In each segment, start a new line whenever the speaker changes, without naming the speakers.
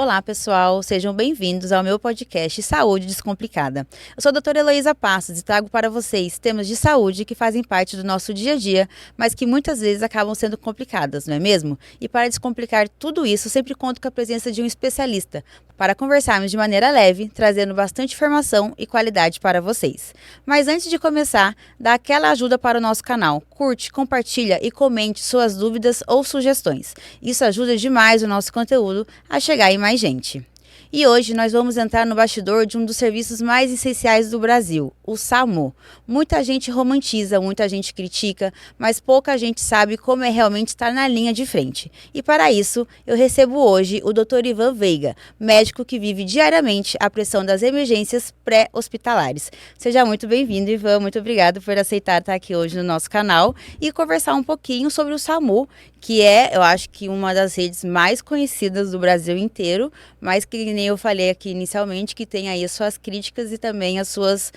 Olá, pessoal, sejam bem-vindos ao meu podcast Saúde Descomplicada. Eu sou a doutora Heloísa Passos e trago para vocês temas de saúde que fazem parte do nosso dia a dia, mas que muitas vezes acabam sendo complicadas, não é mesmo? E para descomplicar tudo isso, sempre conto com a presença de um especialista, para conversarmos de maneira leve, trazendo bastante informação e qualidade para vocês. Mas antes de começar, dá aquela ajuda para o nosso canal. Curte, compartilha e comente suas dúvidas ou sugestões. Isso ajuda demais o nosso conteúdo a chegar em mais gente. E hoje nós vamos entrar no bastidor de um dos serviços mais essenciais do Brasil, o SAMU. Muita gente romantiza, muita gente critica, mas pouca gente sabe como é realmente estar na linha de frente. E para isso, eu recebo hoje o Dr. Ivan Veiga, médico que vive diariamente a pressão das emergências pré-hospitalares. Seja muito bem-vindo, Ivan. Muito obrigado por aceitar estar aqui hoje no nosso canal e conversar um pouquinho sobre o SAMU, que é, eu acho que uma das redes mais conhecidas do Brasil inteiro, mas que nem eu falei aqui inicialmente, que tem aí as suas críticas e também as suas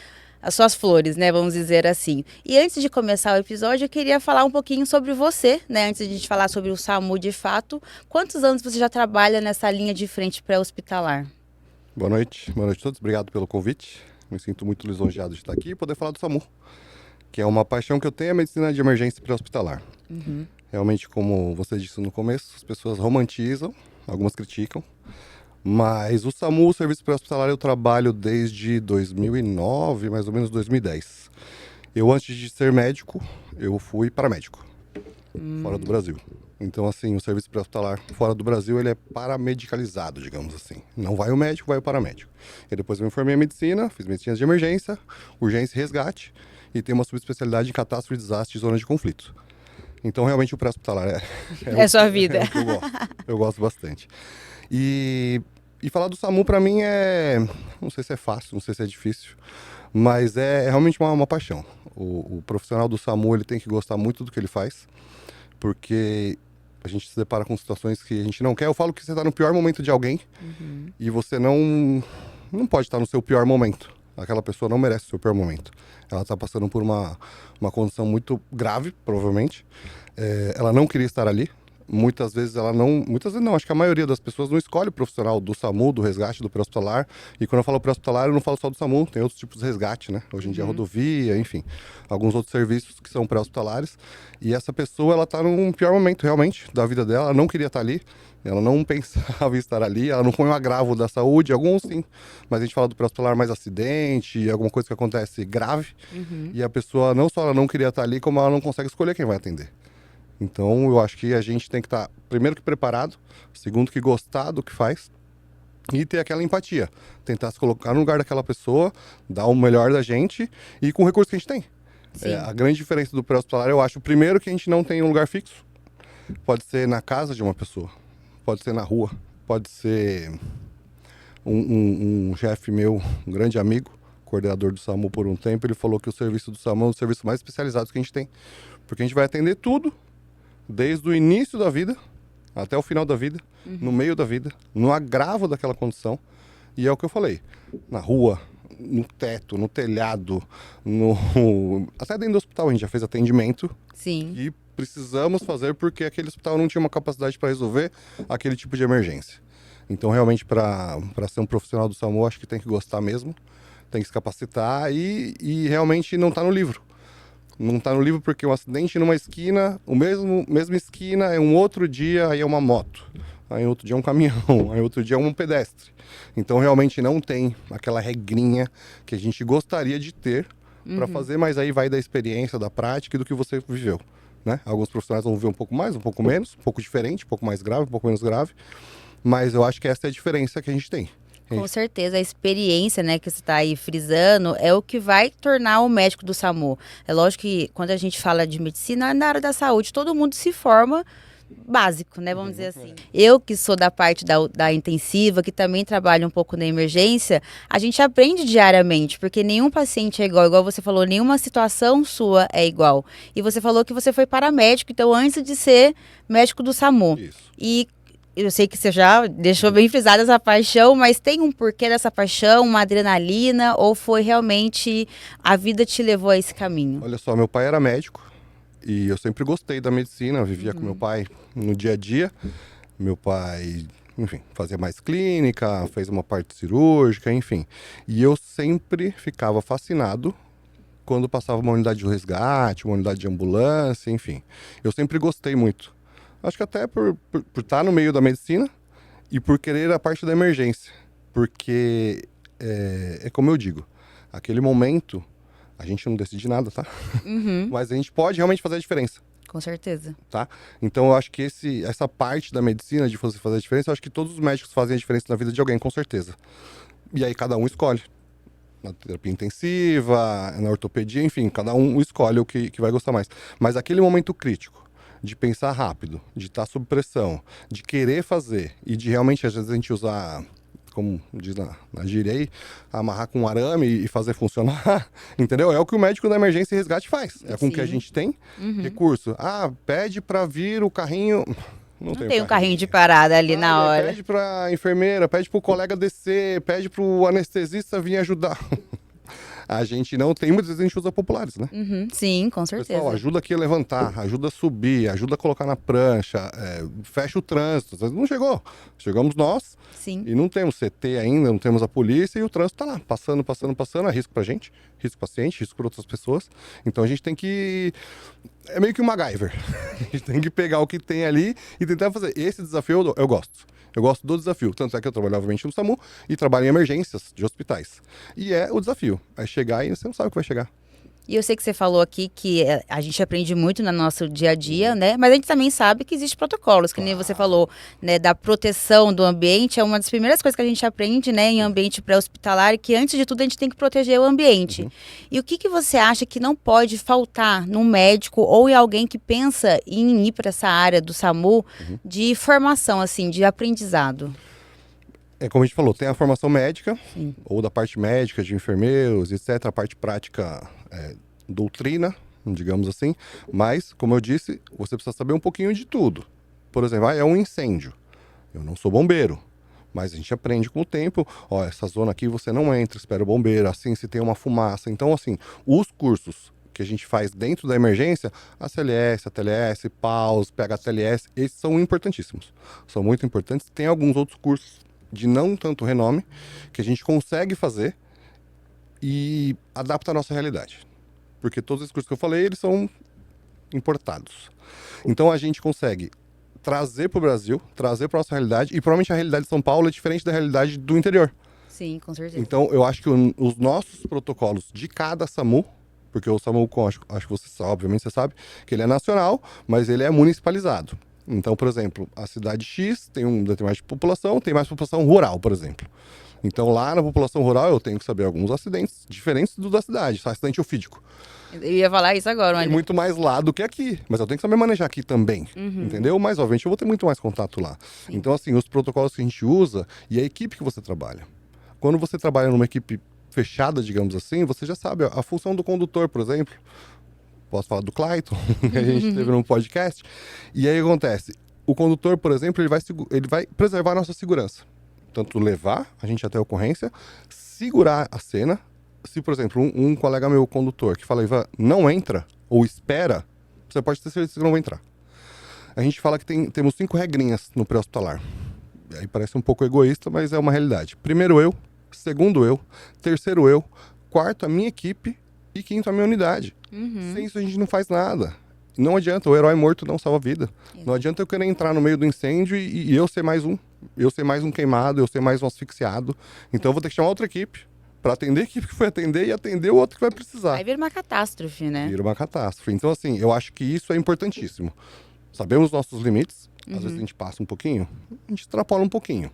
flores, né, vamos dizer assim. E antes de começar o episódio, eu queria falar um pouquinho sobre você, né, antes de a gente falar sobre o SAMU de fato. Quantos anos você já trabalha nessa linha de frente pré-hospitalar?
Boa noite a todos, obrigado pelo convite. Me sinto muito lisonjeado de estar aqui e poder falar do SAMU, que é uma paixão que eu tenho, a medicina de emergência pré-hospitalar. Realmente, como você disse no começo, as pessoas romantizam, algumas criticam, mas o SAMU, o Serviço Pré-Hospitalar, eu trabalho desde 2009, mais ou menos 2010. Eu, antes de ser médico, eu fui paramédico, fora do Brasil. Então, assim, o Serviço Pré-Hospitalar fora do Brasil, ele é paramedicalizado, digamos assim. Não vai o médico, vai o paramédico. E depois eu me formei em medicina, fiz medicina de emergência, urgência e resgate, e tenho uma subespecialidade em catástrofe, desastre e zona de conflito. Então, realmente, o pré-hospitalar
é sua vida.
É o que eu gosto. Eu gosto bastante. E falar do SAMU, para mim, não sei se é fácil, não sei se é difícil, mas é realmente uma paixão. O profissional do SAMU, ele tem que gostar muito do que ele faz, porque a gente se depara com situações que a gente não quer. Eu falo que você está no pior momento de alguém e você não pode estar no seu pior momento. Aquela pessoa não merece o seu pior momento. Ela está passando por uma condição muito grave, provavelmente. Ela não queria estar ali. Muitas vezes não, acho que a maioria das pessoas não escolhe o profissional do SAMU, do resgate, do pré-hospitalar. E quando eu falo pré-hospitalar, eu não falo só do SAMU, tem outros tipos de resgate, né? Hoje em dia, rodovia, enfim, alguns outros serviços que são pré-hospitalares. E essa pessoa, ela tá num pior momento, realmente, da vida dela. Ela não queria estar ali, ela não pensava em estar ali, ela não foi um agravo da saúde, alguns sim. Mas a gente fala do pré-hospitalar mais acidente, alguma coisa que acontece grave. E a pessoa, não só ela não queria estar ali, como ela não consegue escolher quem vai atender. Então, eu acho que a gente tem que estar, primeiro, que preparado, segundo, que gostar do que faz e ter aquela empatia. Tentar se colocar no lugar daquela pessoa, dar o melhor da gente e com o recurso que a gente tem. A grande diferença do pré-hospitalar, eu acho, primeiro, que a gente não tem um lugar fixo. Pode ser na casa de uma pessoa, pode ser na rua, pode ser um chefe meu, um grande amigo, coordenador do SAMU por um tempo, ele falou que o serviço do SAMU é um dos serviços mais especializados que a gente tem. Porque a gente vai atender tudo, desde o início da vida até o final da vida, no meio da vida, no agravo daquela condição. E é o que eu falei, na rua, no teto, no telhado, até dentro do hospital a gente já fez atendimento.
Sim.
E precisamos fazer porque aquele hospital não tinha uma capacidade para resolver aquele tipo de emergência. Então, realmente, para ser um profissional do SAMU, acho que tem que gostar mesmo, tem que se capacitar e realmente não está no livro. Não está no livro porque um acidente numa esquina, mesma esquina, é um outro dia, aí é uma moto. Aí outro dia é um caminhão, aí outro dia é um pedestre. Então, realmente não tem aquela regrinha que a gente gostaria de ter para fazer, mas aí vai da experiência, da prática e do que você viveu. Né? Alguns profissionais vão viver um pouco mais, um pouco menos, um pouco diferente, um pouco mais grave, um pouco menos grave. Mas eu acho que essa é a diferença que a gente tem.
Com certeza, a experiência, né, que você está aí frisando é o que vai tornar o médico do SAMU. É lógico que quando a gente fala de medicina, na área da saúde, todo mundo se forma básico, né, vamos dizer assim. Eu que sou da parte da intensiva, que também trabalho um pouco na emergência, a gente aprende diariamente, porque nenhum paciente é igual você falou, nenhuma situação sua é igual. E você falou que você foi paramédico, então antes de ser médico do SAMU.
Isso.
E eu sei que você já deixou bem frisada essa paixão, mas tem um porquê dessa paixão, uma adrenalina, ou foi realmente a vida te levou a esse caminho?
Olha só, meu pai era médico e eu sempre gostei da medicina, vivia com meu pai no dia a dia. Meu pai enfim, fazia mais clínica, fez uma parte cirúrgica, enfim. E eu sempre ficava fascinado quando passava uma unidade de resgate, uma unidade de ambulância, enfim. Eu sempre gostei muito. Acho que até por estar no meio da medicina e por querer a parte da emergência. Porque, é como eu digo, aquele momento, a gente não decide nada, tá? Mas a gente pode realmente fazer a diferença.
Com certeza.
Tá? Então eu acho que essa parte da medicina de você fazer a diferença, eu acho que todos os médicos fazem a diferença na vida de alguém, com certeza. E aí cada um escolhe. Na terapia intensiva, na ortopedia, enfim, cada um escolhe o que vai gostar mais. Mas aquele momento crítico, de pensar rápido, de estar sob pressão, de querer fazer e de realmente, às vezes, a gente usar, como diz na gíria aí, amarrar com um arame e fazer funcionar, entendeu? É o que o médico da emergência e resgate faz. É com o que a gente tem recurso. Ah, pede para vir o carrinho...
Não tem um carrinho de parada ali na hora.
Pede pra enfermeira, pede pro colega descer, pede pro anestesista vir ajudar. A gente não tem, muitas vezes a gente usa populares, né?
Sim, com certeza.
Pessoal, ajuda aqui a levantar, ajuda a subir, ajuda a colocar na prancha, fecha o trânsito. Às vezes não chegou. Chegamos nós.
Sim.
E não temos CT ainda, não temos a polícia e o trânsito tá lá, passando, é risco pra gente, risco pro paciente, risco para outras pessoas. Então a gente tem que... É meio que um MacGyver. A gente tem que pegar o que tem ali e tentar fazer. Esse desafio eu gosto. Eu gosto do desafio. Tanto é que eu trabalho, obviamente, no SAMU e trabalho em emergências de hospitais. E é o desafio. É chegar e você não sabe o que vai chegar.
E eu sei que você falou aqui que a gente aprende muito no nosso dia a dia, né? Mas a gente também sabe que existem protocolos, que nem você falou, né? Da proteção do ambiente, é uma das primeiras coisas que a gente aprende, né? Em ambiente pré-hospitalar, que antes de tudo a gente tem que proteger o ambiente. E o que você acha que não pode faltar num médico ou em alguém que pensa em ir para essa área do SAMU de formação, assim, de aprendizado?
É como a gente falou, tem a formação médica, ou da parte médica, de enfermeiros, etc. A parte prática, doutrina, digamos assim. Mas, como eu disse, você precisa saber um pouquinho de tudo. Por exemplo, é um incêndio. Eu não sou bombeiro, mas a gente aprende com o tempo. Ó, essa zona aqui você não entra, espera o bombeiro. Assim, se tem uma fumaça. Então, assim, os cursos que a gente faz dentro da emergência, a CLS, a TLS, PAUS, PHTLS, esses são importantíssimos. São muito importantes. Tem alguns outros cursos de não tanto renome, que a gente consegue fazer e adapta a nossa realidade. Porque todos os cursos que eu falei, eles são importados. Então a gente consegue trazer para o Brasil, trazer para a nossa realidade, e provavelmente a realidade de São Paulo é diferente da realidade do interior.
Sim, com certeza.
Então eu acho que os nossos protocolos de cada SAMU, porque o SAMU, acho que você sabe, obviamente você sabe, que ele é nacional, mas ele é municipalizado. Então, por exemplo, a cidade X tem um determinado de população, tem mais população rural, por exemplo. Então, lá na população rural, eu tenho que saber alguns acidentes diferentes do da cidade, acidente ofídico.
Eu ia falar isso agora,
Tem muito mais lá do que aqui, mas eu tenho que saber manejar aqui também, entendeu? Mas, obviamente, eu vou ter muito mais contato lá. Sim. Então, assim, os protocolos que a gente usa e a equipe que você trabalha. Quando você trabalha numa equipe fechada, digamos assim, você já sabe a função do condutor, por exemplo. Posso falar do Clayton, que a gente teve num podcast. E aí acontece, o condutor, por exemplo, ele vai preservar a nossa segurança. Tanto levar a gente até a ocorrência, segurar a cena. Se, por exemplo, um colega meu, condutor, que fala, Ivan, não entra, ou espera, você pode ter certeza que não vai entrar. A gente fala que temos 5 regrinhas no pré-hospitalar. Aí parece um pouco egoísta, mas é uma realidade. Primeiro eu, segundo eu, terceiro eu, quarto a minha equipe e quinto a minha unidade. Sem isso a gente não faz nada. Não adianta, o herói morto não salva a vida. Não adianta eu querer entrar no meio do incêndio e eu ser mais um. Eu ser mais um queimado, eu ser mais um asfixiado. Então eu vou ter que chamar outra equipe para atender a equipe que foi atender e atender o outro que vai precisar.
Aí vira uma catástrofe, né?
Vira uma catástrofe. Então, assim, eu acho que isso é importantíssimo. Sabemos os nossos limites. Às vezes a gente passa um pouquinho, a gente extrapola um pouquinho.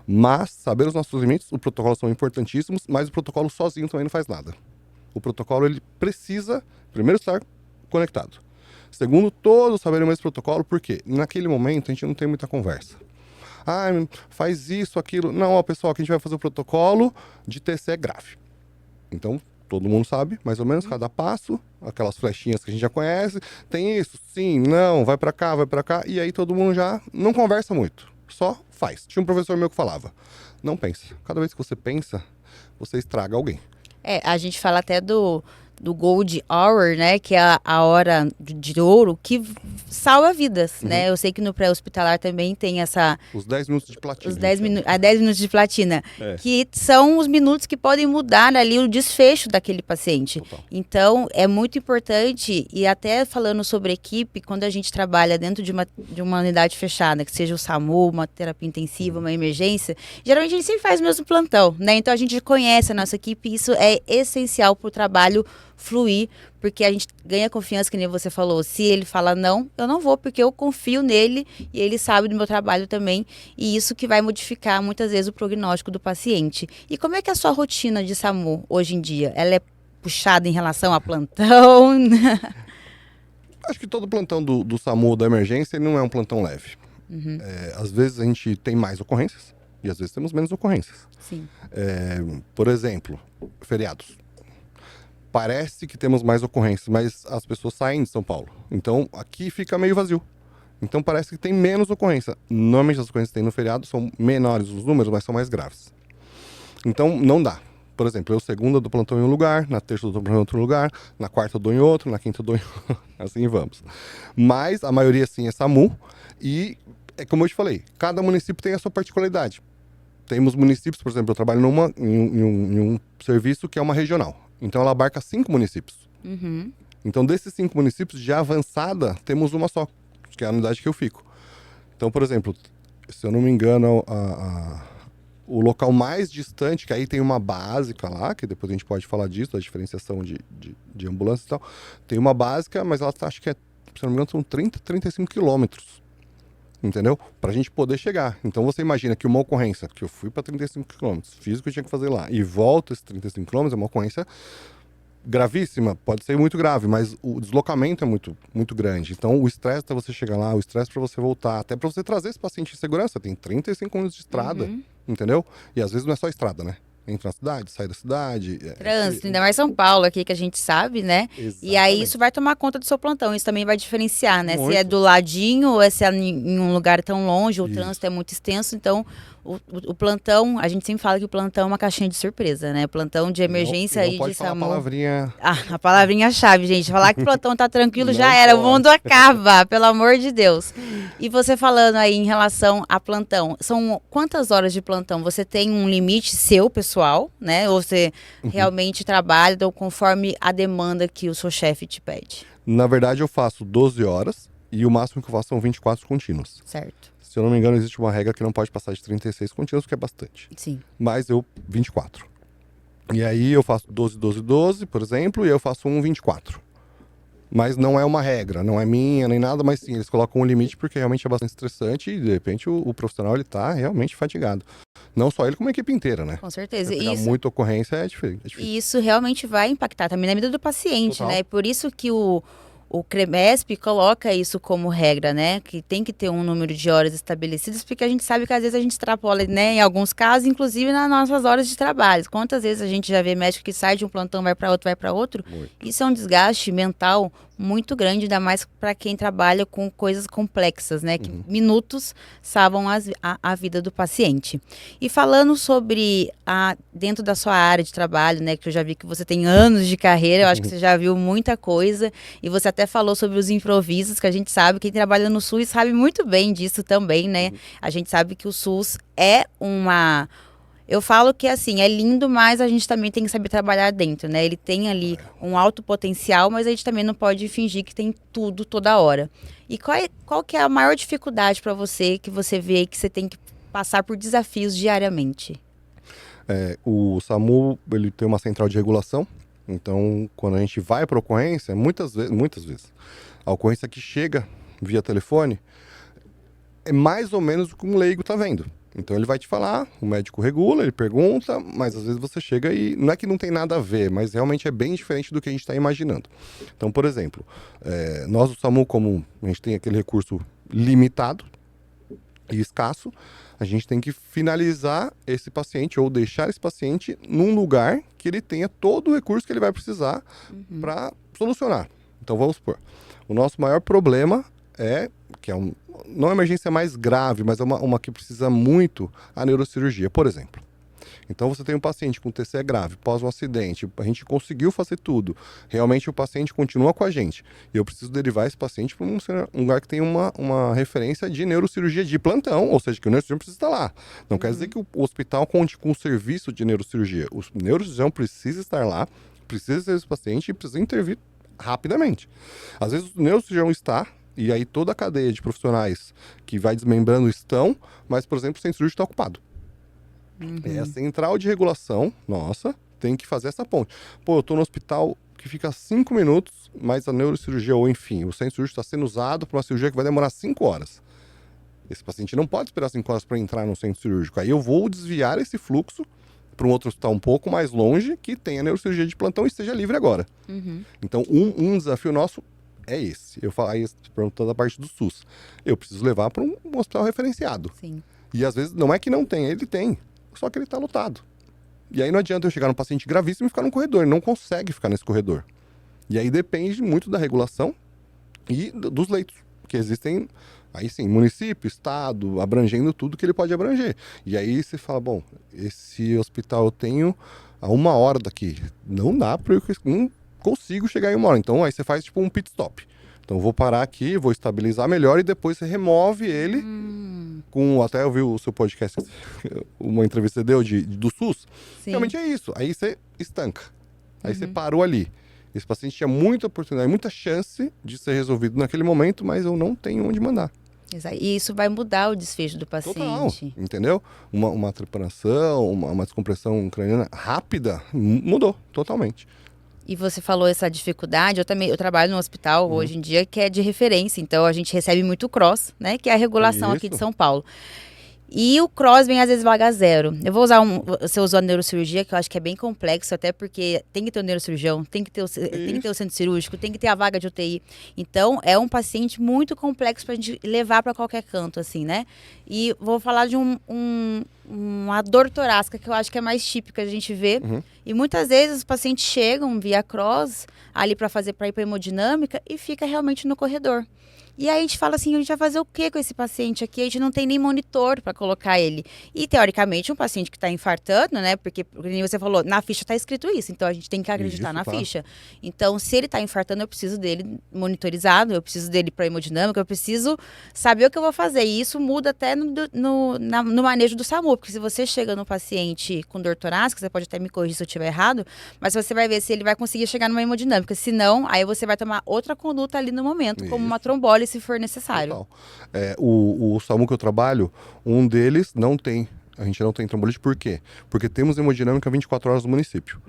Mas, saber os nossos limites, os protocolos são importantíssimos, mas o protocolo sozinho também não faz nada. O protocolo, ele precisa, primeiro, estar conectado. Segundo, todos saberem o mesmo protocolo, porque naquele momento a gente não tem muita conversa. Ah, faz isso, aquilo. Não, ó, pessoal, que a gente vai fazer o protocolo de TC grave. Então, todo mundo sabe, mais ou menos, cada passo, aquelas flechinhas que a gente já conhece. Tem isso, sim, não, vai pra cá, e aí todo mundo já não conversa muito. Só faz. Tinha um professor meu que falava, não pensa. Cada vez que você pensa, você estraga alguém.
A gente fala até do Gold Hour, né, que é a hora de ouro, que salva vidas, né? Eu sei que no pré-hospitalar também tem
Os 10 minutos de platina.
os 10 minutos de platina,
É.
que são os minutos que podem mudar ali o desfecho daquele paciente.
Total.
Então, é muito importante, e até falando sobre equipe, quando a gente trabalha dentro de uma unidade fechada, que seja o SAMU, uma terapia intensiva, uma emergência, geralmente a gente sempre faz o mesmo plantão, né? Então, a gente conhece a nossa equipe e isso é essencial para o trabalho fluir, porque a gente ganha confiança, que nem você falou. Se ele fala não, eu não vou, porque eu confio nele e ele sabe do meu trabalho também, e isso que vai modificar muitas vezes o prognóstico do paciente. E como é que é a sua rotina de SAMU hoje em dia? Ela é puxada em relação a plantão?
Acho que todo plantão do SAMU da emergência ele não é um plantão leve. Às vezes a gente tem mais ocorrências e às vezes temos menos ocorrências.
Sim.
Por exemplo, feriados. Parece que temos mais ocorrências, mas as pessoas saem de São Paulo. Então, aqui fica meio vazio. Então, parece que tem menos ocorrência. Normalmente, as ocorrências que tem no feriado são menores os números, mas são mais graves. Então, não dá. Por exemplo, eu segunda dou plantão em um lugar, na terça eu dou plantão em outro lugar, na quarta eu dou em outro, na quinta eu dou em outro. Assim vamos. Mas, a maioria, sim, é SAMU. E, como eu te falei, cada município tem a sua particularidade. Temos municípios, por exemplo, eu trabalho em um serviço que é uma regional. Então, ela abarca 5 municípios. Então, desses 5 municípios, de avançada, temos uma só, que é a unidade que eu fico. Então, por exemplo, se eu não me engano, o local mais distante, que aí tem uma básica lá, que depois a gente pode falar disso, da diferenciação de ambulância e tal. Tem uma básica, mas ela acho que se eu não me engano, são 30, 35 quilômetros. Entendeu? Pra gente poder chegar. Então você imagina que uma ocorrência, que eu fui para 35 quilômetros, fiz o que eu tinha que fazer lá, e volto esses 35 quilômetros, é uma ocorrência gravíssima, pode ser muito grave, mas o deslocamento é muito, muito grande. Então o estresse até você chegar lá, o estresse para você voltar, até para você trazer esse paciente em segurança, tem 35 minutos de estrada, entendeu? E às vezes não é só estrada, né? Entra na cidade, sai da cidade.
Trânsito, ainda mais São Paulo aqui, que a gente sabe, né?
Exatamente.
E aí isso vai tomar conta do seu plantão, isso também vai diferenciar, né?
Muito.
Se é do ladinho ou se é em um lugar tão longe, o
Isso.
trânsito é muito extenso, então o plantão, a gente sempre fala que o plantão é uma caixinha de surpresa, né? Plantão de emergência
não
e
pode
de
falar
SAMU.
a palavrinha.
A palavrinha-chave, gente. Falar que o plantão tá tranquilo
Não
já era, o
pode.
mundo acaba, pelo amor de Deus. E você falando aí em relação a plantão, são quantas horas de plantão? Você tem um limite seu, pessoal, né? Ou você realmente trabalha então, conforme a demanda que o seu chefe te pede?
Na verdade, eu faço 12 horas e o máximo que eu faço são 24 contínuos.
Certo.
Se eu não me engano, existe uma regra que não pode passar de 36 contínuos, que é bastante.
Sim.
Mas eu, 24. E aí eu faço 12, 12, 12, por exemplo, e eu faço 24. Mas não é uma regra, não é minha nem nada, mas sim, eles colocam um limite porque realmente é bastante estressante e de repente o profissional ele tá realmente fatigado. Não só ele, como a equipe inteira, né?
Com certeza.
Se pegar muita ocorrência é difícil.
E isso realmente vai impactar também na vida do paciente,
Total.
né? E por isso que o CREMESP coloca isso como regra, né? Que tem que ter um número de horas estabelecidas, porque a gente sabe que às vezes a gente extrapola, né? Em alguns casos, inclusive nas nossas horas de trabalho. Quantas vezes a gente já vê médico que sai de um plantão, vai para outro?
Muito.
Isso é um desgaste mental muito grande, ainda mais para quem trabalha com coisas complexas, né? Que minutos salvam a vida do paciente. E falando sobre dentro da sua área de trabalho, né? Que eu já vi que você tem anos de carreira, eu acho que você já viu muita coisa. E você até falou sobre os improvisos, que a gente sabe, quem trabalha no SUS sabe muito bem disso também, né? A gente sabe que o SUS é uma... Eu falo que, assim, é lindo, mas a gente também tem que saber trabalhar dentro, né? Ele tem ali um alto potencial, mas a gente também não pode fingir que tem tudo toda hora. E qual que é a maior dificuldade para você, que você vê que você tem que passar por desafios diariamente?
O SAMU, ele tem uma central de regulação, então quando a gente vai para a ocorrência, muitas vezes, a ocorrência que chega via telefone é mais ou menos o que um leigo está vendo. Então ele vai te falar, o médico regula, ele pergunta, mas às vezes você chega e não é que não tem nada a ver, mas realmente é bem diferente do que a gente está imaginando. Então, por exemplo, nós do SAMU, como a gente tem aquele recurso limitado e escasso, a gente tem que finalizar esse paciente ou deixar esse paciente num lugar que ele tenha todo o recurso que ele vai precisar para solucionar. Então vamos supor, o nosso maior problema que não é uma emergência mais grave, mas é uma que precisa muito, a neurocirurgia, por exemplo. Então você tem um paciente com TCE grave, pós um acidente, a gente conseguiu fazer tudo. Realmente o paciente continua com a gente. E eu preciso derivar esse paciente para um lugar que tem uma referência de neurocirurgia de plantão, ou seja, que o neurocirurgião precisa estar lá. Não quer dizer que o hospital conte com o serviço de neurocirurgia. O neurocirurgião precisa estar lá, precisa ser esse paciente e precisa intervir rapidamente. Às vezes o neurocirurgião está, e aí toda a cadeia de profissionais que vai desmembrando estão, mas, por exemplo, o centro cirúrgico está ocupado. É a central de regulação, nossa, tem que fazer essa ponte. Pô, eu tô no hospital que fica 5 minutos, mas a neurocirurgia, ou enfim, o centro cirúrgico está sendo usado para uma cirurgia que vai demorar 5 horas. Esse paciente não pode esperar 5 horas para entrar no centro cirúrgico. Aí eu vou desviar esse fluxo para um outro hospital um pouco mais longe, que tenha neurocirurgia de plantão e esteja livre agora. Então, um desafio nosso é esse. Eu falei perguntando a parte do SUS. Eu preciso levar para um hospital referenciado.
Sim.
E às vezes não é que não tem, ele tem. Só que ele está lotado. E aí não adianta eu chegar num paciente gravíssimo e ficar num corredor. Ele não consegue ficar nesse corredor. E aí depende muito da regulação e dos leitos. Que existem, aí sim, município, estado, abrangendo tudo que ele pode abranger. E aí você fala, bom, esse hospital eu tenho a 1 hora daqui. Não dá para eu não consigo chegar em 1 hora. Então aí você faz tipo um pit stop. Então eu vou parar aqui, vou estabilizar melhor e depois você remove ele com... Até eu vi o seu podcast, uma entrevista que você deu do SUS.
Sim.
Realmente é isso. Aí você estanca. Aí você parou ali. Esse paciente tinha muita oportunidade, muita chance de ser resolvido naquele momento, mas eu não tenho onde mandar.
E isso vai mudar o desfecho do paciente.
Total, entendeu? Uma trepanação, uma descompressão craniana rápida, mudou totalmente.
E você falou essa dificuldade, eu trabalho num hospital hoje em dia que é de referência, então a gente recebe muito CROSS, né, que é a regulação aqui de São Paulo. E o CROSS vem às vezes vaga zero. Eu vou usar você usou a neurocirurgia, que eu acho que é bem complexo, até porque tem que ter o neurocirurgião, tem que ter o centro cirúrgico, tem que ter a vaga de UTI. Então, é um paciente muito complexo pra gente levar para qualquer canto, assim, né? E vou falar de uma dor torácica, que eu acho que é mais típica a gente vê. E muitas vezes os pacientes chegam via CROSS ali para ir para hemodinâmica e fica realmente no corredor. E aí a gente fala assim, a gente vai fazer o que com esse paciente aqui? A gente não tem nem monitor para colocar ele. E teoricamente um paciente que está infartando, né? Porque como você falou, na ficha está escrito isso, então a gente tem que acreditar na ficha. Então, se ele está infartando, eu preciso dele monitorizado, eu preciso dele para hemodinâmica, eu preciso saber o que eu vou fazer. E isso muda até no manejo do SAMU, porque se você chega no paciente com dor torácica, você pode até me corrigir se eu estiver errado, mas você vai ver se ele vai conseguir chegar numa hemodinâmica. Se não, aí você vai tomar outra conduta ali no momento, como uma trombólise, se for necessário.
O SAMU que eu trabalho, um deles não tem. A gente não tem trombolite, por quê? Porque temos hemodinâmica 24 horas no município.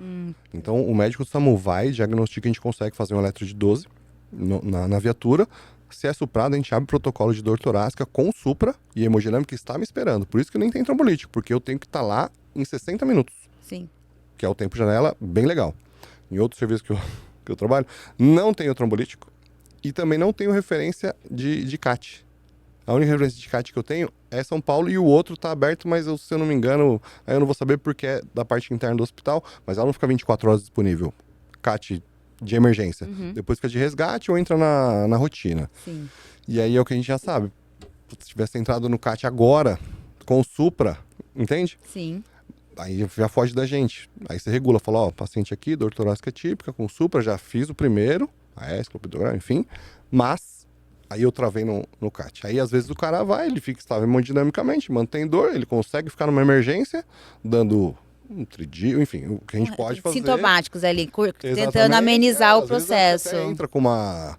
Então, o médico do SAMU vai, diagnostica, a gente consegue fazer um eletro de 12 na viatura. Se é suprado, a gente abre o protocolo de dor torácica com supra e a hemodinâmica está me esperando. Por isso que nem tem trombolítico, porque eu tenho que estar lá em 60 minutos.
Sim.
Que é o tempo janela bem legal. Em outros serviços que eu trabalho, não tenho trombolítico. E também não tenho referência de CAT. A única referência de CAT que eu tenho é São Paulo e o outro está aberto, mas se eu não me engano, aí eu não vou saber porque é da parte interna do hospital, mas ela não fica 24 horas disponível. CAT de emergência. Depois fica de resgate ou entra na rotina.
Sim.
E aí é o que a gente já sabe. Se tivesse entrado no CAT agora, com o supra, entende?
Sim.
Aí já foge da gente. Aí você regula, fala, ó, paciente aqui, dor torácica típica, com supra, já fiz o primeiro, a esclopidograma, enfim, mas aí eu travei no CAT. Aí às vezes o cara vai, ele fica estável hemodinamicamente, mantém dor, ele consegue ficar numa emergência, dando um tridio, enfim, o que a gente pode fazer.
Sintomáticos ali, tentando amenizar o processo.
Até entra com uma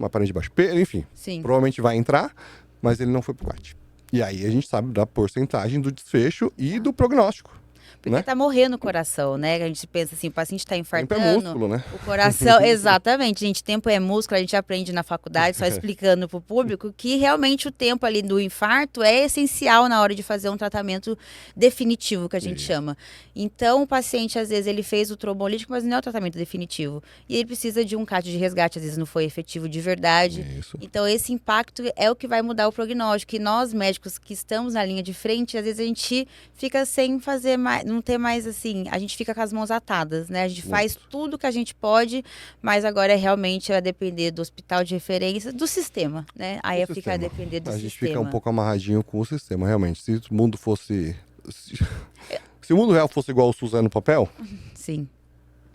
parede de baixo peso, enfim,
Sim.
Provavelmente vai entrar, mas ele não foi pro CAT. E aí a gente sabe da porcentagem do desfecho e do prognóstico.
Porque tá morrendo o coração, né? A gente pensa assim, o paciente tá infartando.
Tempo é músculo, né?
O coração, exatamente, gente. Tempo é músculo, a gente aprende na faculdade, só explicando pro público que realmente o tempo ali do infarto é essencial na hora de fazer um tratamento definitivo, que a gente chama. Então, o paciente, às vezes, ele fez o trombolítico, mas não é o tratamento definitivo. E ele precisa de um CAT de resgate, às vezes não foi efetivo de verdade.
Isso.
Então, esse impacto é o que vai mudar o prognóstico. E nós, médicos que estamos na linha de frente, às vezes a gente fica sem fazer mais, não ter mais assim, a gente fica com as mãos atadas, né? A gente faz tudo que a gente pode, mas agora realmente vai depender do hospital de referência, do sistema, né? Aí fica a depender do sistema.
A gente fica um pouco amarradinho com o sistema, realmente. Se o mundo fosse... Se o mundo real fosse igual o SUS é no papel,
Sim,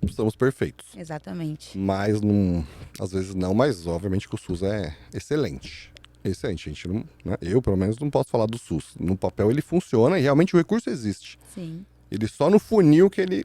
estamos perfeitos.
exatamente.
Mas, não, às vezes não, mas obviamente que o SUS é excelente. Excelente, gente. Não, né? Eu, pelo menos, não posso falar do SUS. No papel ele funciona e realmente o recurso existe.
Sim.
Ele só no funil que ele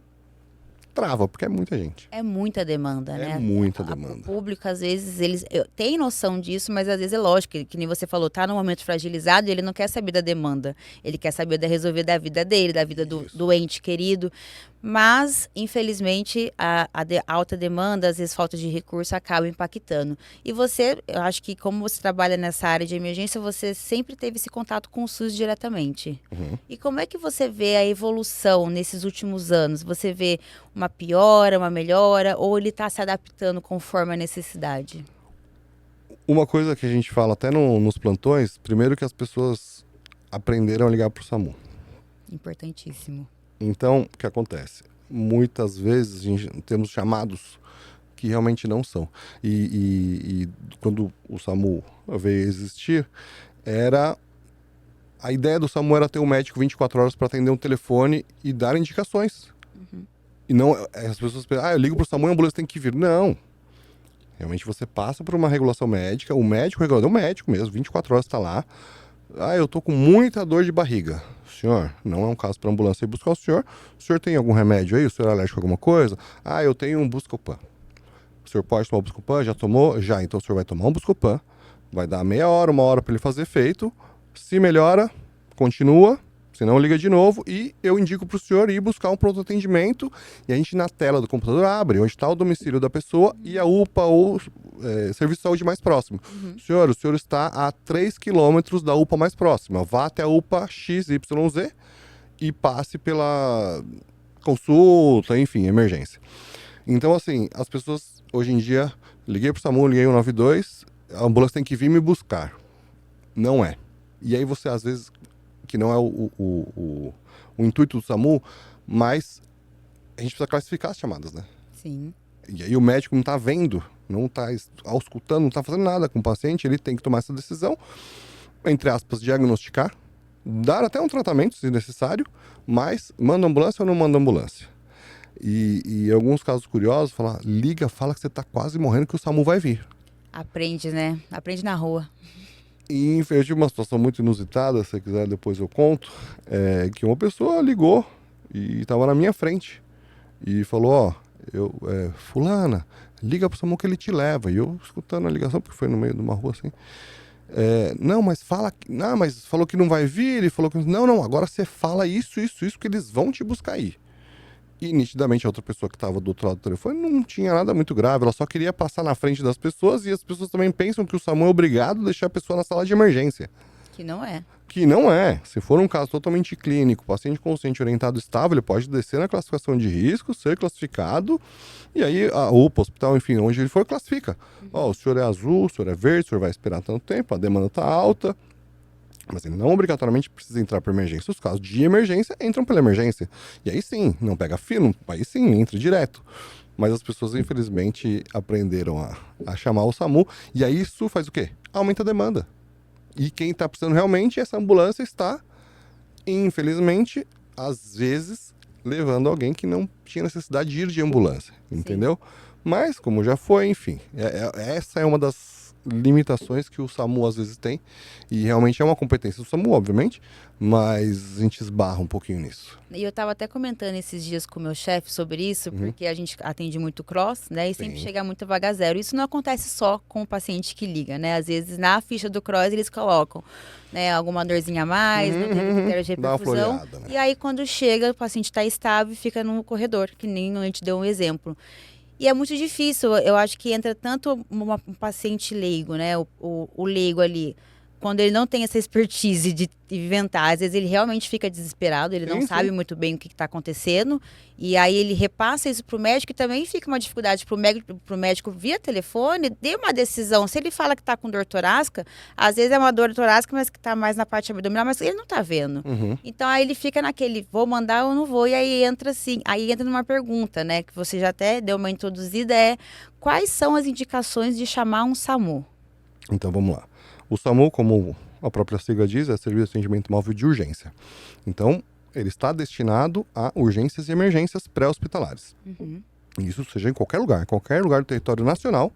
trava, porque é muita gente.
É muita demanda, né?
É muita
O
demanda.
público, às vezes, eles têm noção disso, mas às vezes é lógico, que nem você falou, tá num momento fragilizado e ele não quer saber da demanda. Ele quer saber da resolver da vida dele, da vida do
Isso.
doente querido. Mas, infelizmente, a alta demanda, às vezes falta de recurso, acaba impactando. E você, eu acho que como você trabalha nessa área de emergência, você sempre teve esse contato com o SUS diretamente.
Uhum.
E como é que você vê a evolução nesses últimos anos? Você vê uma piora, uma melhora, ou ele está se adaptando conforme a necessidade?
Uma coisa que a gente fala até nos plantões, primeiro que as pessoas aprenderam a ligar pro SAMU.
Importantíssimo.
Então, o que acontece? Muitas vezes temos chamados que realmente não são. E quando o SAMU veio a existir, a ideia do SAMU era ter um médico 24 horas para atender um telefone e dar indicações. E não, as pessoas pensam, eu ligo pro SAMU e a ambulância tem que vir. Não. Realmente você passa por uma regulação médica, o regulador, o médico mesmo, 24 horas está lá. Eu tô com muita dor de barriga. Senhor, não é um caso para ambulância ir buscar o senhor. O senhor tem algum remédio aí? O senhor é alérgico a alguma coisa? Eu tenho um Buscopan. O senhor pode tomar o Buscopan? Já tomou? Já. Então o senhor vai tomar um Buscopan. Vai dar meia hora, uma hora para ele fazer efeito. Se melhora, continua. Se não, liga de novo e eu indico para o senhor ir buscar um pronto atendimento. E a gente na tela do computador abre onde está o domicílio da pessoa e a UPA ou serviço de saúde mais próximo. Senhor, o senhor está a 3 quilômetros da UPA mais próxima. Vá até a UPA XYZ e passe pela consulta, enfim, emergência. Então, assim, as pessoas hoje em dia, liguei pro SAMU, liguei o 192, a ambulância tem que vir me buscar. Não é. E aí você, às vezes, que não é o intuito do SAMU, mas a gente precisa classificar as chamadas, né?
Sim.
E aí o médico não está vendo, não está auscultando, não está fazendo nada com o paciente, ele tem que tomar essa decisão, entre aspas, diagnosticar, dar até um tratamento, se necessário, mas manda ambulância ou não manda ambulância? E em alguns casos curiosos, liga, fala que você está quase morrendo que o SAMU vai vir.
Aprende, né? Aprende na rua.
E eu tive uma situação muito inusitada, se você quiser depois eu conto, que uma pessoa ligou e estava na minha frente e falou, fulana, liga pro SAMU que ele te leva. E eu escutando a ligação, porque foi no meio de uma rua assim, mas falou que não vai vir, ele falou que não, agora você fala isso, que eles vão te buscar aí. E nitidamente a outra pessoa que estava do outro lado do telefone não tinha nada muito grave, ela só queria passar na frente das pessoas e as pessoas também pensam que o SAMU é obrigado a deixar a pessoa na sala de emergência.
Que não é.
Que não é. Se for um caso totalmente clínico, paciente consciente, orientado, estável, ele pode descer na classificação de risco, ser classificado, e aí a UPA, hospital, enfim, onde ele for, classifica. O senhor é azul, o senhor é verde, o senhor vai esperar tanto tempo, a demanda está alta, mas ele não obrigatoriamente precisa entrar para emergência. Os casos de emergência entram pela emergência. E aí sim, não pega fila, aí sim, entra direto. Mas as pessoas, infelizmente, aprenderam a chamar o SAMU, e aí isso faz o quê? Aumenta a demanda. E quem está precisando realmente, essa ambulância está, infelizmente, às vezes, levando alguém que não tinha necessidade de ir de ambulância, entendeu? Mas, como já foi, enfim, essa é uma das limitações que o SAMU às vezes tem, e realmente é uma competência do SAMU, obviamente, mas a gente esbarra um pouquinho nisso.
E eu estava até comentando esses dias com o meu chefe sobre isso, porque a gente atende muito cross, né? E sempre chega muito vaga zero. Isso não acontece só com o paciente que liga, né? Às vezes na ficha do cross eles colocam, né, alguma dorzinha a mais, não teve critério de reperfusão.
Floreada, né?
E aí quando chega, o paciente está estável e fica no corredor, que nem a gente deu um exemplo. E é muito difícil, eu acho que entra tanto um paciente leigo, né? O leigo ali, quando ele não tem essa expertise de inventar, às vezes ele realmente fica desesperado, ele não sabe muito bem o que está acontecendo, e aí ele repassa isso para o médico e também fica uma dificuldade para o médico via telefone, dê uma decisão. Se ele fala que está com dor torácica, às vezes é uma dor torácica, mas que está mais na parte abdominal, mas ele não está vendo. Então aí ele fica naquele, vou mandar ou não vou, e aí entra assim, aí entra numa pergunta, né, que você já até deu uma introduzida, quais são as indicações de chamar um SAMU?
Então vamos lá. O SAMU, como a própria sigla diz, é Serviço de Atendimento Móvel de Urgência. Então, ele está destinado a urgências e emergências pré-hospitalares. Isso seja em qualquer lugar do território nacional,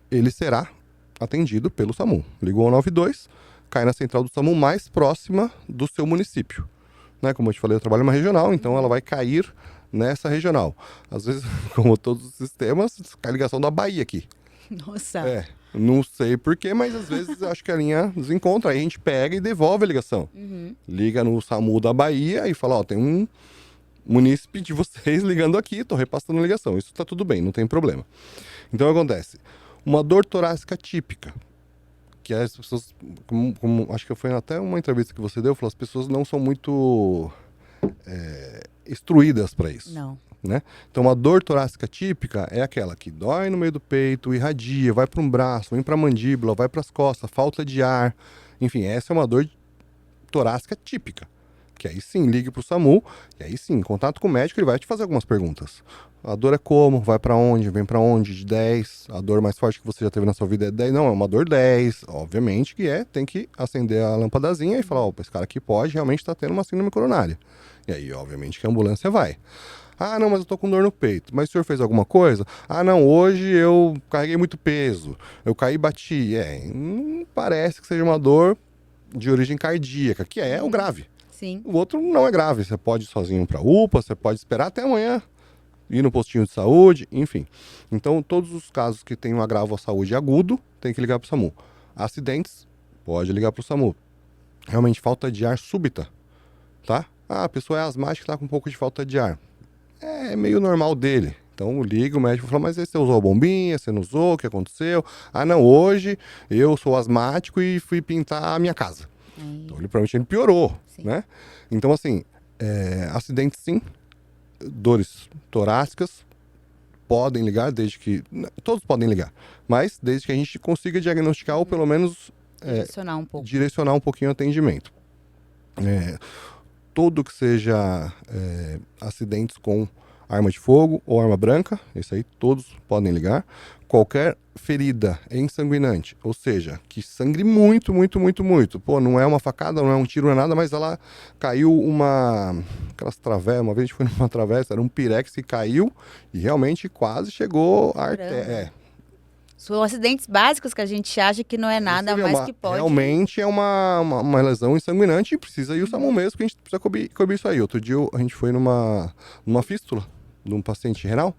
ele será atendido pelo SAMU. Ligou ao 92, cai na central do SAMU mais próxima do seu município. Né? Como eu te falei, eu trabalho em uma regional, então ela vai cair nessa regional. Às vezes, como todos os sistemas, cai a ligação da Bahia aqui.
Nossa.
Não sei porquê, mas às vezes acho que a linha desencontra. Aí a gente pega e devolve a ligação. Liga no SAMU da Bahia e fala, ó, tem um munícipe de vocês ligando aqui, tô repassando a ligação. Isso tá tudo bem, não tem problema. Então, o que acontece? Uma dor torácica típica, que as pessoas, como acho que foi até uma entrevista que você deu, falou, as pessoas não são muito instruídas para isso.
Não.
Né? Então, uma dor torácica típica é aquela que dói no meio do peito, irradia, vai para um braço, vem para a mandíbula, vai para as costas, falta de ar. Enfim, essa é uma dor torácica típica. Que aí sim, ligue para o SAMU, e aí sim, em contato com o médico, ele vai te fazer algumas perguntas. A dor é como? Vai para onde? Vem para onde? De 10? A dor mais forte que você já teve na sua vida é 10? Não, é uma dor 10. Obviamente que tem que acender a lâmpadazinha e falar, ó, esse cara aqui pode realmente estar tendo uma síndrome coronária. E aí, obviamente, que a ambulância vai. Ah, não, mas eu tô com dor no peito. Mas o senhor fez alguma coisa? Ah, não, hoje eu carreguei muito peso. Eu caí e bati. Não parece que seja uma dor de origem cardíaca, que é o grave.
Sim.
O outro não é grave. Você pode ir sozinho para UPA, você pode esperar até amanhã, ir no postinho de saúde, enfim. Então, todos os casos que tem um agravo à saúde agudo, tem que ligar para o SAMU. Acidentes, pode ligar para o SAMU. Realmente, falta de ar súbita, tá? Ah, a pessoa é asmática e está com um pouco de falta de ar. É meio normal dele. Então liga, o médico fala, mas aí você usou a bombinha, você não usou, o que aconteceu? Ah, não, hoje eu sou asmático e fui pintar a minha casa. Então ele provavelmente piorou, né? Então assim, acidentes sim, dores torácicas, podem ligar, desde que... Todos podem ligar, mas desde que a gente consiga diagnosticar ou pelo menos direcionar um pouquinho o atendimento. Tudo que seja acidentes com arma de fogo ou arma branca, isso aí todos podem ligar. Qualquer ferida ensanguinante, ou seja, que sangre muito, muito, muito, muito. Pô, não é uma facada, não é um tiro, não é nada, mas ela caiu aquelas travessas, uma vez a gente foi numa travessa, era um pirex que caiu e realmente quase chegou a artéria.
São acidentes básicos que a gente acha que não é nada, mas que pode...
Realmente é uma lesão ensanguinante e precisa ir o SAMU mesmo, que a gente precisa cobrir isso aí. Outro dia a gente foi numa fístula de um paciente renal,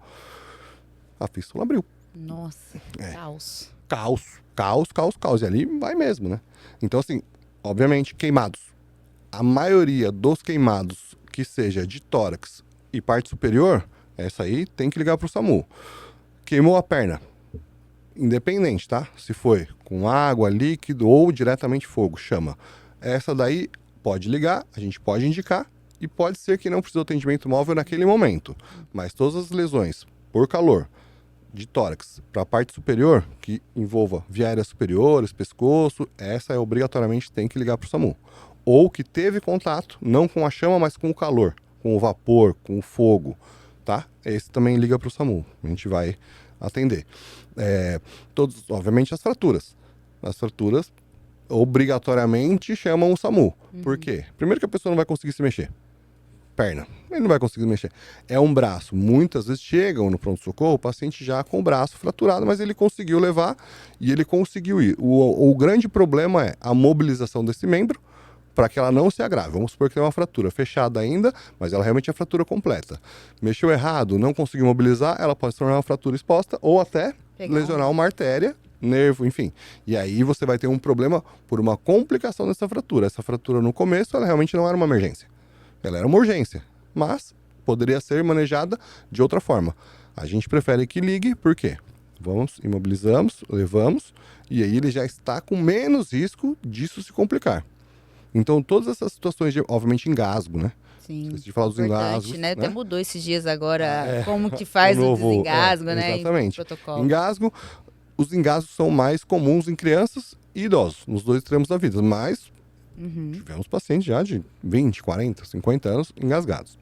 a fístula abriu.
Nossa, caos.
Caos. E ali vai mesmo, né? Então, assim, obviamente, queimados. A maioria dos queimados que seja de tórax e parte superior, essa aí tem que ligar para o SAMU. Queimou a perna. Independente, tá? Se foi com água, líquido ou diretamente fogo, chama. Essa daí pode ligar, a gente pode indicar e pode ser que não precise de atendimento móvel naquele momento. Mas todas as lesões por calor de tórax para a parte superior, que envolva via aérea superiores, pescoço, essa obrigatoriamente tem que ligar para o SAMU. Ou que teve contato, não com a chama, mas com o calor, com o vapor, com o fogo, tá? Esse também liga para o SAMU. A gente vai atender. Todos, obviamente, as fraturas. As fraturas obrigatoriamente chamam o SAMU. Por quê? Primeiro que a pessoa não vai conseguir se mexer. Perna, ele não vai conseguir se mexer. É um braço. Muitas vezes chegam no pronto-socorro o paciente já com o braço fraturado, mas ele conseguiu levar e ele conseguiu ir. O grande problema é a mobilização desse membro para que ela não se agrave. Vamos supor que tem uma fratura fechada ainda, mas ela realmente é fratura completa. Mexeu errado, não conseguiu mobilizar, ela pode se tornar uma fratura exposta ou até lesionar uma artéria, nervo, enfim. E aí você vai ter um problema por uma complicação dessa fratura. Essa fratura no começo, ela realmente não era uma emergência. Ela era uma urgência, mas poderia ser manejada de outra forma. A gente prefere que ligue, por quê? Vamos, imobilizamos, levamos, e aí ele já está com menos risco disso se complicar. Então, todas essas situações de, obviamente, engasgo, né?
Sim,
de falar dos engasgos,
né? Até mudou esses dias agora como que faz o desengasgo, né?
Exatamente. Engasgo, os engasgos são mais comuns em crianças e idosos, nos dois extremos da vida, mas tivemos pacientes já de 20, 40, 50 anos engasgados.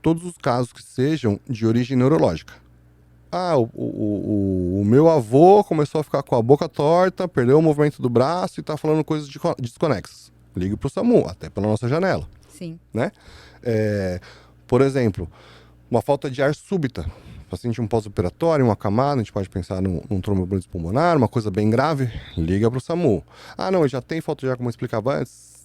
Todos os casos que sejam de origem neurológica. Ah, o meu avô começou a ficar com a boca torta, perdeu o movimento do braço e está falando coisas desconexas. ligue para o SAMU, até pela nossa janela.
Sim.
Né? Por exemplo, uma falta de ar súbita. Paciente um pós-operatório, um acamado, a gente pode pensar num tromboembolismo pulmonar, uma coisa bem grave, liga para o SAMU. Ah, não, já tem falta de ar, como eu explicava antes,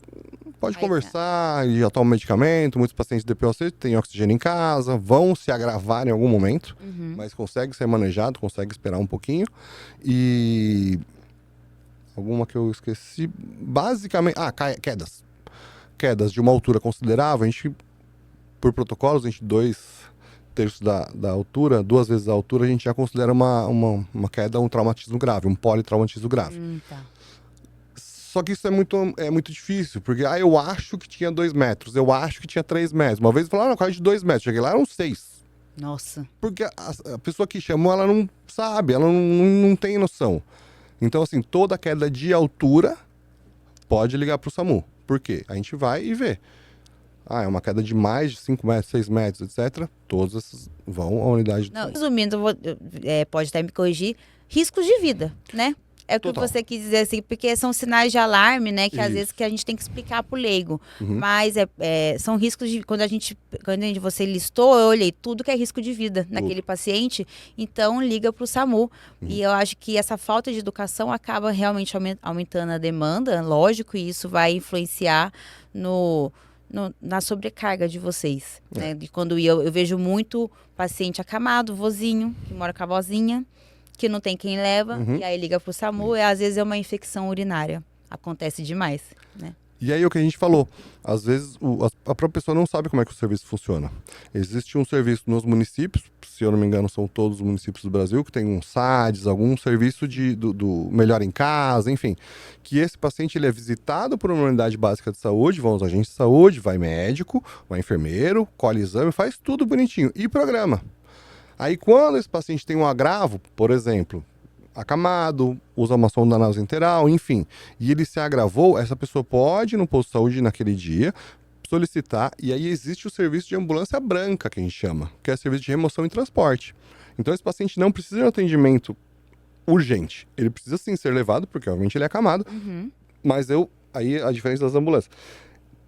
pode conversar, e já toma medicamento, muitos pacientes de DPOC têm oxigênio em casa, vão se agravar em algum momento, mas consegue ser manejado, consegue esperar um pouquinho. E alguma que eu esqueci, basicamente, quedas. Quedas de uma altura considerável, a gente, por protocolos, a gente 2/3 da altura, 2 vezes a altura, a gente já considera uma queda, um traumatismo grave, um politraumatismo grave.
Tá.
Só que isso é muito difícil, porque eu acho que tinha 2 metros, eu acho que tinha 3 metros. Uma vez falaram, quase de 2 metros, cheguei lá, eram 6.
Nossa.
Porque a pessoa que chamou, ela não sabe, ela não tem noção. Então, assim, toda queda de altura pode ligar para o SAMU. Por quê? A gente vai e vê. É uma queda de mais de 5 metros, 6 metros, etc. Todas essas vão à unidade.
Não, resumindo, pode até me corrigir, riscos de vida, né? É o que
Total.
você quis dizer, assim, porque são sinais de alarme, né? Que às
Isso.
vezes que a gente tem que explicar pro leigo. Mas são riscos de. Quando você listou, eu olhei tudo que é risco de vida naquele paciente, então liga pro SAMU. E eu acho que essa falta de educação acaba realmente aumentando a demanda, lógico, e isso vai influenciar na sobrecarga de vocês. Né? De quando eu vejo muito paciente acamado, vozinho, que mora com a vozinha, que não tem quem leva, e aí liga pro SAMU, e às vezes é uma infecção urinária. Acontece demais, né?
E aí o que a gente falou, às vezes a própria pessoa não sabe como é que o serviço funciona. Existe um serviço nos municípios, se eu não me engano são todos os municípios do Brasil, que tem um SADS, algum serviço do Melhor em Casa, enfim. Que esse paciente ele é visitado por uma unidade básica de saúde, vão os agentes de saúde, vai médico, vai enfermeiro, colhe exame, faz tudo bonitinho e programa. Aí quando esse paciente tem um agravo, por exemplo, acamado, usa uma sonda nasointeral, enfim, e ele se agravou, essa pessoa pode ir no posto de saúde naquele dia, solicitar, e aí existe o serviço de ambulância branca, que a gente chama, que é o serviço de remoção e transporte. Então esse paciente não precisa de um atendimento urgente, ele precisa sim ser levado, porque obviamente ele é acamado, mas aí a diferença das ambulâncias.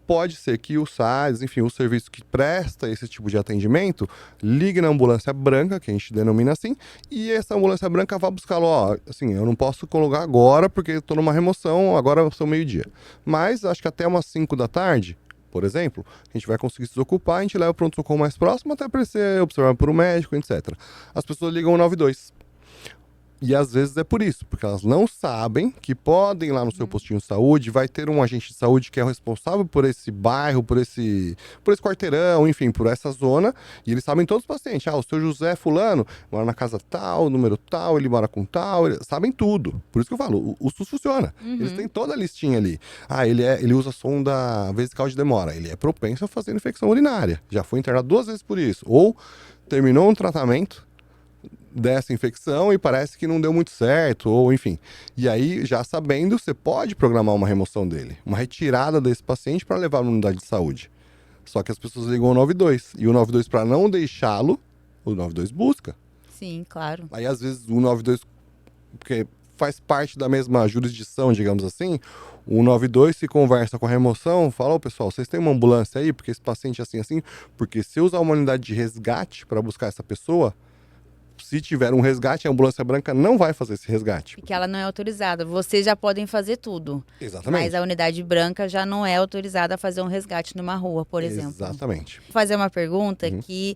Pode ser que o SADS, enfim, o serviço que presta esse tipo de atendimento, ligue na ambulância branca, que a gente denomina assim, e essa ambulância branca vai buscá-lo, assim, eu não posso colocar agora porque estou numa remoção, agora são meio-dia. Mas acho que até umas 5 da tarde, por exemplo, a gente vai conseguir se desocupar, a gente leva o pronto-socorro mais próximo até para ser observado por um médico, etc. As pessoas ligam o 92. E às vezes é por isso, porque elas não sabem que podem ir lá no seu postinho de saúde, vai ter um agente de saúde que é o responsável por esse bairro, por esse quarteirão, enfim, por essa zona, e eles sabem todos os pacientes. O seu José fulano mora na casa tal, número tal, ele mora com tal, sabem tudo. Por isso que eu falo, o SUS funciona. Eles têm toda a listinha ali. Ele usa sonda vesical de demora, ele é propenso a fazer infecção urinária. Já foi internado 2 vezes por isso. Ou terminou um tratamento dessa infecção e parece que não deu muito certo, ou enfim. E aí, já sabendo, você pode programar uma remoção dele, uma retirada desse paciente para levar na unidade de saúde. Só que as pessoas ligam o 92. E o 92, para não deixá-lo, o 92 busca.
Sim, claro.
Aí, às vezes, o 92, porque faz parte da mesma jurisdição, digamos assim, o 92 se conversa com a remoção, fala, pessoal, vocês têm uma ambulância aí? Porque esse paciente é assim, assim. Porque se usar uma unidade de resgate para buscar essa pessoa, se tiver um resgate, a ambulância branca não vai fazer esse resgate.
Porque ela não é autorizada. Vocês já podem fazer tudo.
Exatamente.
Mas a unidade branca já não é autorizada a fazer um resgate numa rua, por exemplo.
Exatamente.
Vou fazer uma pergunta que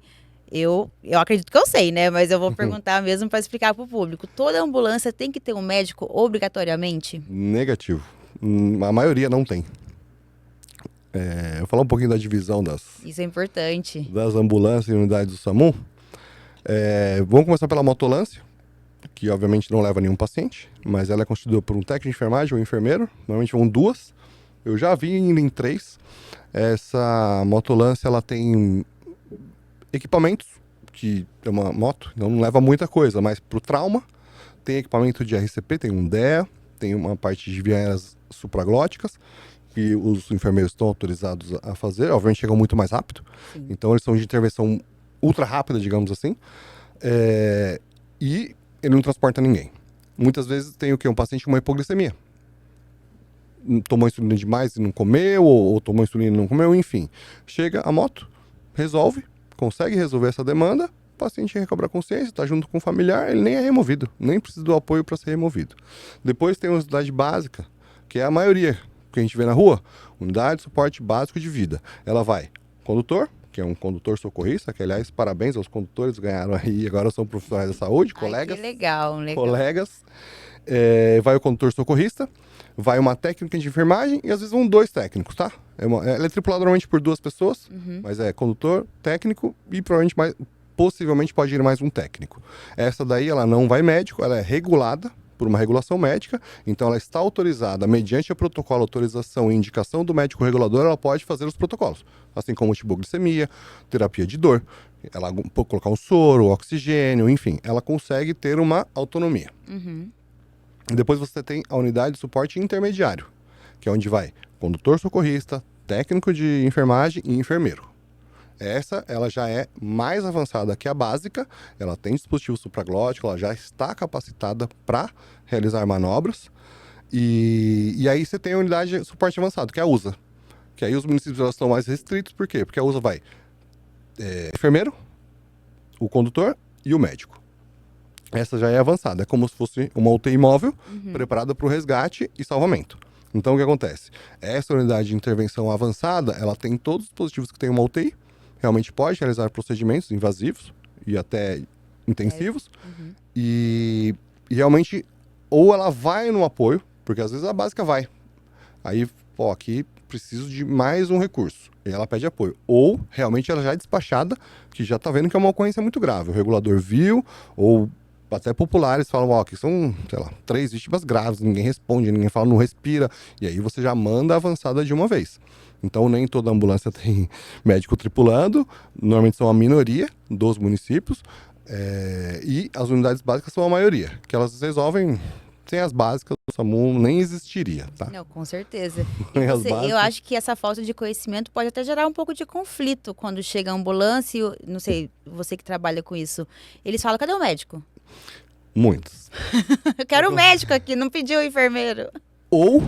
eu acredito que eu sei, né? Mas eu vou perguntar mesmo para explicar para o público. Toda ambulância tem que ter um médico obrigatoriamente?
Negativo. A maioria não tem. Eu vou falar um pouquinho da divisão
Isso é importante.
das ambulâncias e unidades do SAMU. Vamos começar pela motolância, que obviamente não leva nenhum paciente, mas ela é constituída por um técnico de enfermagem ou um enfermeiro, normalmente vão 2. Eu já vi indo em 3. Essa motolância, ela tem equipamentos, que é uma moto, então não leva muita coisa, mas para o trauma, tem equipamento de RCP, tem um DEA, tem uma parte de vias supraglóticas, que os enfermeiros estão autorizados a fazer, obviamente chegam muito mais rápido. Sim. Então eles são de intervenção ultra rápida, digamos assim, e ele não transporta ninguém. Muitas vezes tem o quê? Um paciente com uma hipoglicemia. tomou insulina demais e não comeu, ou tomou insulina e não comeu, enfim. Chega a moto, resolve, consegue resolver essa demanda, o paciente recobra a consciência, está junto com o familiar, ele nem é removido, nem precisa do apoio para ser removido. Depois tem a unidade básica, que é a maioria que a gente vê na rua, unidade de suporte básico de vida. Ela vai condutor, que é um condutor socorrista, que aliás, parabéns aos condutores, ganharam aí, agora são profissionais da saúde, colegas.
Que legal.
Colegas. Vai o condutor socorrista, vai uma técnica de enfermagem e às vezes vão 2 técnicos, tá? Ela é tripulada normalmente por 2 pessoas, mas é condutor, técnico e possivelmente pode ir mais um técnico. Essa daí ela não vai médico, ela é regulada por uma regulação médica, então ela está autorizada, mediante a protocolo, autorização e indicação do médico regulador, ela pode fazer os protocolos, assim como hipoglicemia, terapia de dor, ela pode colocar um soro, oxigênio, enfim, ela consegue ter uma autonomia. Depois você tem a unidade de suporte intermediário, que é onde vai condutor socorrista, técnico de enfermagem e enfermeiro. Essa, ela já é mais avançada que a básica, ela tem dispositivo supraglótico, ela já está capacitada para realizar manobras. E aí você tem a unidade de suporte avançado, que é a USA. Que aí os municípios elas estão mais restritos, por quê? Porque a USA vai enfermeiro, o condutor e o médico. Essa já é avançada, é como se fosse uma UTI móvel preparada para o resgate e salvamento. Então o que acontece? Essa unidade de intervenção avançada, ela tem todos os dispositivos que tem uma UTI, realmente pode realizar procedimentos invasivos e até intensivos. E realmente, ou ela vai no apoio, porque às vezes a básica vai. Aí, aqui preciso de mais um recurso. E ela pede apoio. Ou realmente ela já é despachada, que já está vendo que é uma ocorrência muito grave. O regulador viu, ou até populares falam, que são, 3 vítimas graves, ninguém responde, ninguém fala, não respira. E aí você já manda a avançada de uma vez. Então, nem toda ambulância tem médico tripulando, normalmente são a minoria dos municípios, e as unidades básicas são a maioria, que elas resolvem, sem as básicas, o SAMU nem existiria, tá?
Não, com certeza.
Eu
acho que essa falta de conhecimento pode até gerar um pouco de conflito quando chega a ambulância, não sei, você que trabalha com isso, eles falam, cadê o médico?
Muitos.
Eu quero o médico aqui, não pediu o enfermeiro.
Ou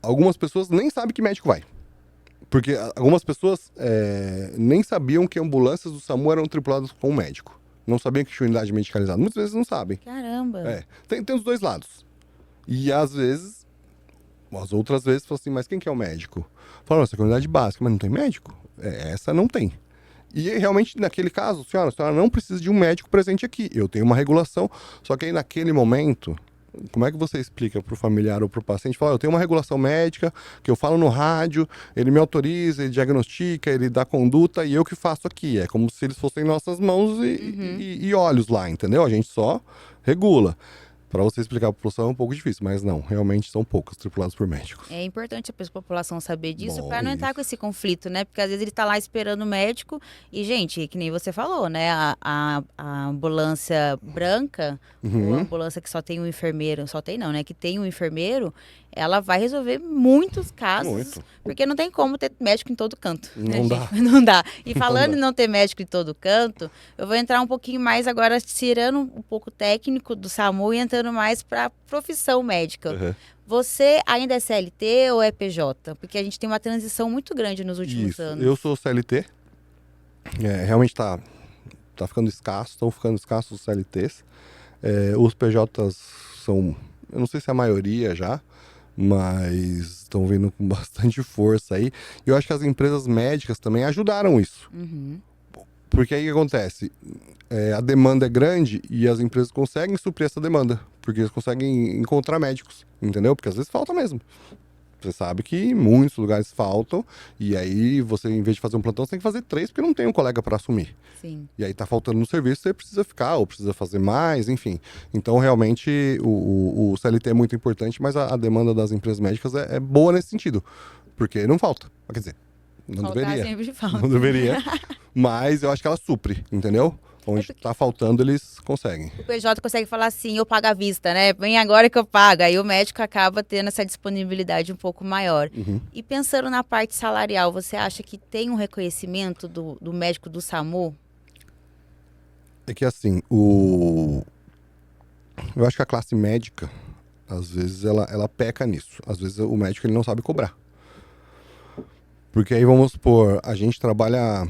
algumas pessoas nem sabem que médico vai. Porque algumas pessoas nem sabiam que ambulâncias do SAMU eram tripuladas com um médico. Não sabiam que tinha unidade medicalizada. Muitas vezes não sabem.
Caramba.
Tem os dois lados. E às vezes, as outras vezes, falam assim, mas quem que é o médico? Falam, essa é a unidade básica, mas não tem médico? Essa não tem. E realmente, naquele caso, a senhora não precisa de um médico presente aqui. Eu tenho uma regulação, só que aí naquele momento, como é que você explica para o familiar ou para o paciente? Fala, eu tenho uma regulação médica, que eu falo no rádio, ele me autoriza, ele diagnostica, ele dá conduta e eu que faço aqui. É como se eles fossem nossas mãos e olhos lá, entendeu? A gente só regula. Para você explicar para a população é um pouco difícil, mas não, realmente são poucos tripulados por médicos.
É importante a população saber disso para não entrar com esse conflito, né? Porque às vezes ele está lá esperando o médico e, gente, que nem você falou, né? A ambulância branca, ou a ambulância que só tem um enfermeiro, só tem não, né? Que tem um enfermeiro, ela vai resolver muitos casos, porque não tem como ter médico em todo canto.
Não dá.
Não dá. E falando em não ter médico em todo canto, eu vou entrar um pouquinho mais agora, tirando um pouco técnico do SAMU e entrando mais para a profissão médica. Você ainda é CLT ou é PJ? Porque a gente tem uma transição muito grande nos últimos anos.
Eu sou CLT. Realmente tá ficando escasso, estão ficando escassos os CLTs. Os PJs são, eu não sei se é a maioria já, mas estão vindo com bastante força aí. E eu acho que as empresas médicas também ajudaram isso. Porque aí o que acontece? A demanda é grande e as empresas conseguem suprir essa demanda. Porque eles conseguem encontrar médicos, entendeu? Porque às vezes falta mesmo. Você sabe que em muitos lugares faltam, e aí você, em vez de fazer um plantão, você tem que fazer 3, porque não tem um colega para assumir.
Sim.
E aí tá faltando no serviço, você precisa ficar, ou precisa fazer mais, enfim. Então, realmente, o CLT é muito importante, mas a demanda das empresas médicas é boa nesse sentido. Porque não falta. Quer dizer, não deveria.
Sempre falta.
Não deveria. Mas eu acho que ela supre, entendeu? Onde tá faltando, eles conseguem.
O PJ consegue falar assim, eu pago à vista, né? Vem agora que eu pago. Aí o médico acaba tendo essa disponibilidade um pouco maior. E pensando na parte salarial, você acha que tem um reconhecimento do médico do SAMU?
É que assim, eu acho que a classe médica, Às vezes ela peca nisso. Às vezes o médico ele não sabe cobrar. Porque aí vamos supor, a gente trabalha,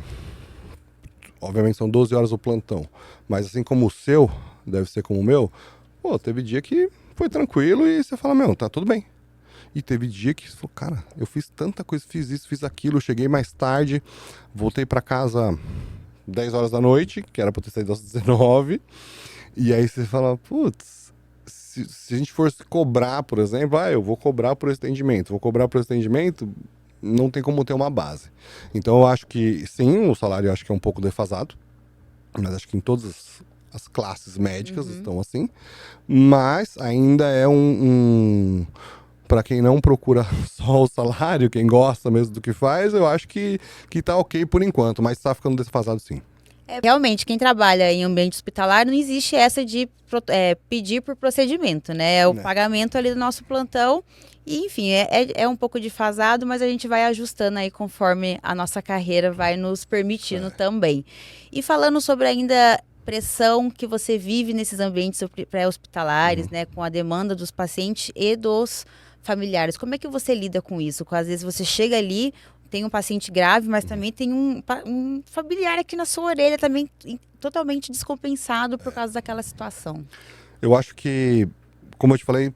obviamente são 12 horas o plantão, mas assim como o seu, deve ser como o meu, pô, teve dia que foi tranquilo e você fala, meu, tá tudo bem. E teve dia que você falou, cara, eu fiz tanta coisa, fiz isso, fiz aquilo, cheguei mais tarde, voltei pra casa 10 horas da noite, que era pra ter saído às 19, e aí você fala, putz, se a gente fosse cobrar, por exemplo, eu vou cobrar por esse atendimento, não tem como ter uma base. Então eu acho que, sim, o salário eu acho que é um pouco defasado, mas acho que em todas as classes médicas estão assim, mas ainda é para quem não procura só o salário, quem gosta mesmo do que faz, eu acho que tá ok por enquanto, mas tá ficando defasado sim.
Realmente, quem trabalha em ambiente hospitalar, não existe essa de pedir por procedimento, né? É o pagamento ali do nosso plantão. E, enfim, é um pouco defasado, mas a gente vai ajustando aí conforme a nossa carreira vai nos permitindo também. E falando sobre ainda pressão que você vive nesses ambientes pré-hospitalares, né? Com a demanda dos pacientes e dos familiares. Como é que você lida com isso? Às vezes você chega ali, tem um paciente grave, mas também tem um familiar aqui na sua orelha também totalmente descompensado por causa daquela situação.
Eu acho que, como eu te falei,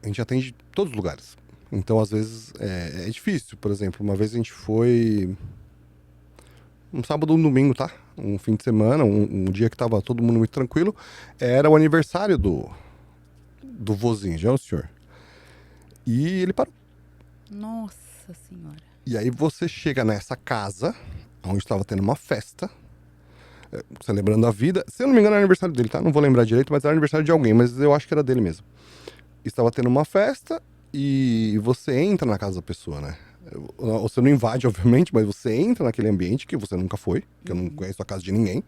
a gente atende todos os lugares. Então, às vezes, é difícil. Por exemplo, uma vez a gente foi um sábado ou um domingo, tá? Um fim de semana, um dia que tava todo mundo muito tranquilo. Era o aniversário do vozinho, já é o senhor. E ele parou.
Nossa Senhora.
E aí você chega nessa casa, onde estava tendo uma festa, celebrando a vida. Se eu não me engano, era aniversário dele, tá? Não vou lembrar direito, mas era aniversário de alguém, mas eu acho que era dele mesmo. Estava tendo uma festa e você entra na casa da pessoa, né? Você não invade, obviamente, mas você entra naquele ambiente que você nunca foi, que eu não conheço a casa de ninguém.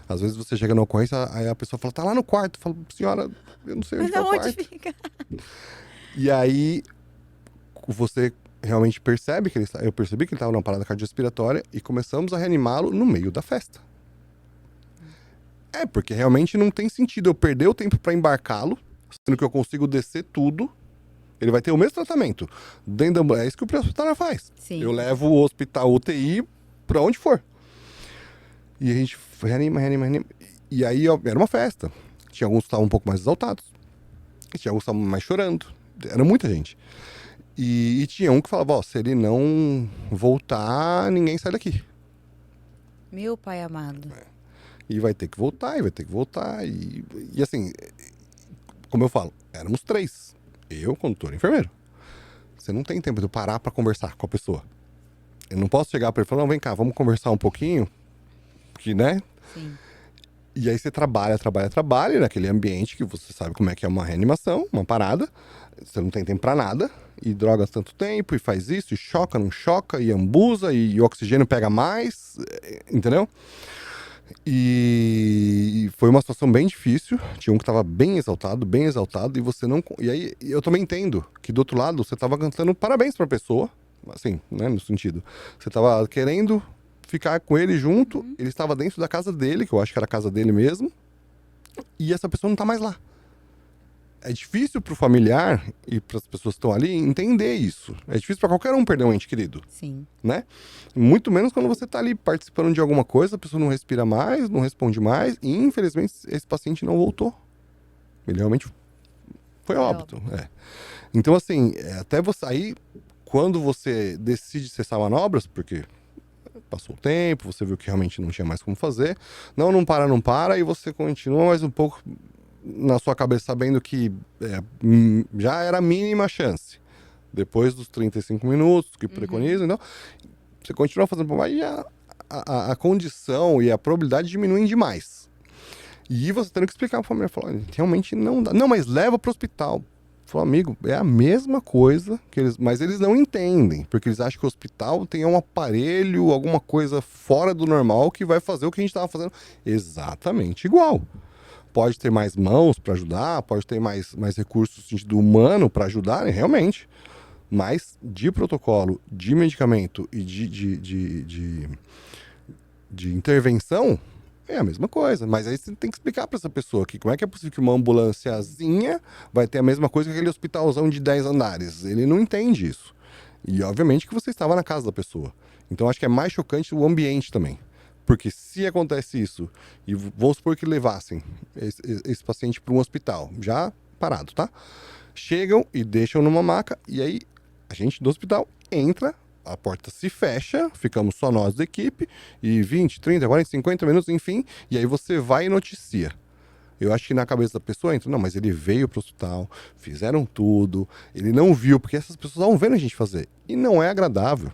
Às vezes você chega na ocorrência, aí a pessoa fala, tá lá no quarto. Eu falo, senhora, eu não sei onde é o quarto.
Fica?
E aí você realmente percebe que eu percebi que ele estava numa parada cardiorrespiratória e começamos a reanimá-lo no meio da festa. Porque realmente não tem sentido eu perder o tempo para embarcá-lo, sendo que eu consigo descer tudo. Ele vai ter o mesmo tratamento. É isso que o pré-hospitalar faz.
Sim.
Eu levo o hospital UTI para onde for. E a gente reanima. E aí era uma festa. Tinha alguns que estavam um pouco mais exaltados. E tinha alguns que estavam mais chorando. Era muita gente. E tinha um que falava, se ele não voltar, ninguém sai daqui.
Meu pai amado.
E vai ter que voltar, E assim, como eu falo, éramos 3. Eu, condutor e enfermeiro. Você não tem tempo de eu parar pra conversar com a pessoa. Eu não posso chegar pra ele e falar, não, vem cá, vamos conversar um pouquinho. Porque, né?
Sim.
E aí você trabalha naquele ambiente que você sabe como é que é uma reanimação, uma parada. Você não tem tempo pra nada. E drogas tanto tempo, e faz isso, e choca, não choca, e ambusa, e o oxigênio pega mais, entendeu? E foi uma situação bem difícil. Tinha um que tava bem exaltado, e você não... E aí eu também entendo que do outro lado você tava cantando parabéns pra pessoa, assim, né, no sentido. Você tava querendo ficar com ele junto, ele estava dentro da casa dele, que eu acho que era a casa dele mesmo, e essa pessoa não tá mais lá. É difícil pro familiar e para as pessoas que estão ali entender isso. É difícil para qualquer um perder um ente querido.
Sim.
Né? Muito menos quando você tá ali participando de alguma coisa, a pessoa não respira mais, não responde mais, e infelizmente esse paciente não voltou. Ele realmente foi óbito. Então, assim, até você aí, quando você decide cessar manobras, porque passou o tempo, você viu que realmente não tinha mais como fazer, não para, e você continua mais um pouco na sua cabeça sabendo que já era a mínima chance. Depois dos 35 minutos que preconizam, então, você continua fazendo por mais e a condição e a probabilidade diminuem demais. E você tendo que explicar para a família, falar, realmente não dá. Não, mas leva para o hospital. Falou, amigo, é a mesma coisa, mas eles não entendem, porque eles acham que o hospital tem um aparelho, alguma coisa fora do normal que vai fazer o que a gente estava fazendo exatamente igual. Pode ter mais mãos para ajudar, pode ter mais recursos no sentido humano para ajudarem, realmente. Mas de protocolo, de medicamento e de intervenção, É a mesma coisa, mas aí você tem que explicar para essa pessoa que como é que é possível que uma ambulânciazinha vai ter a mesma coisa que aquele hospitalzão de 10 andares. Ele não entende isso. E obviamente que você estava na casa da pessoa. Então acho que é mais chocante o ambiente também. Porque se acontece isso, e vamos supor que levassem esse paciente para um hospital, já parado, tá? Chegam e deixam numa maca, e aí a gente do hospital entra, a porta se fecha, ficamos só nós da equipe, e 20, 30, 40, 50 minutos, enfim, e aí você vai e noticia. Eu acho que na cabeça da pessoa entra, não, mas ele veio pro hospital, fizeram tudo, ele não viu, porque essas pessoas estavam vendo a gente fazer. E não é agradável.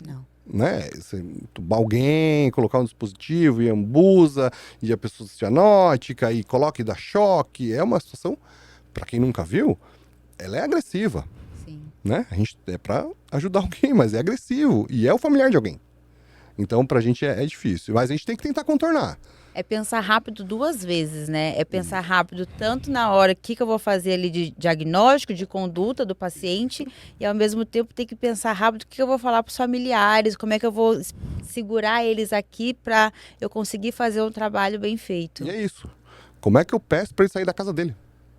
Não.
Né? Você entubar alguém, colocar um dispositivo e ambusa, e a pessoa cianótica, e coloca e dá choque. É uma situação, para quem nunca viu, ela é agressiva.
Sim.
Né? A gente é para ajudar alguém, mas é agressivo. E é o familiar de alguém. Então, pra gente é difícil. Mas a gente tem que tentar contornar.
É pensar rápido duas vezes, né? É pensar rápido tanto na hora que eu vou fazer ali de diagnóstico, de conduta do paciente, e ao mesmo tempo tem que pensar rápido o que eu vou falar para os familiares, como é que eu vou segurar eles aqui para eu conseguir fazer um trabalho bem feito.
E é isso. Como é que eu peço pra ele sair da casa dele?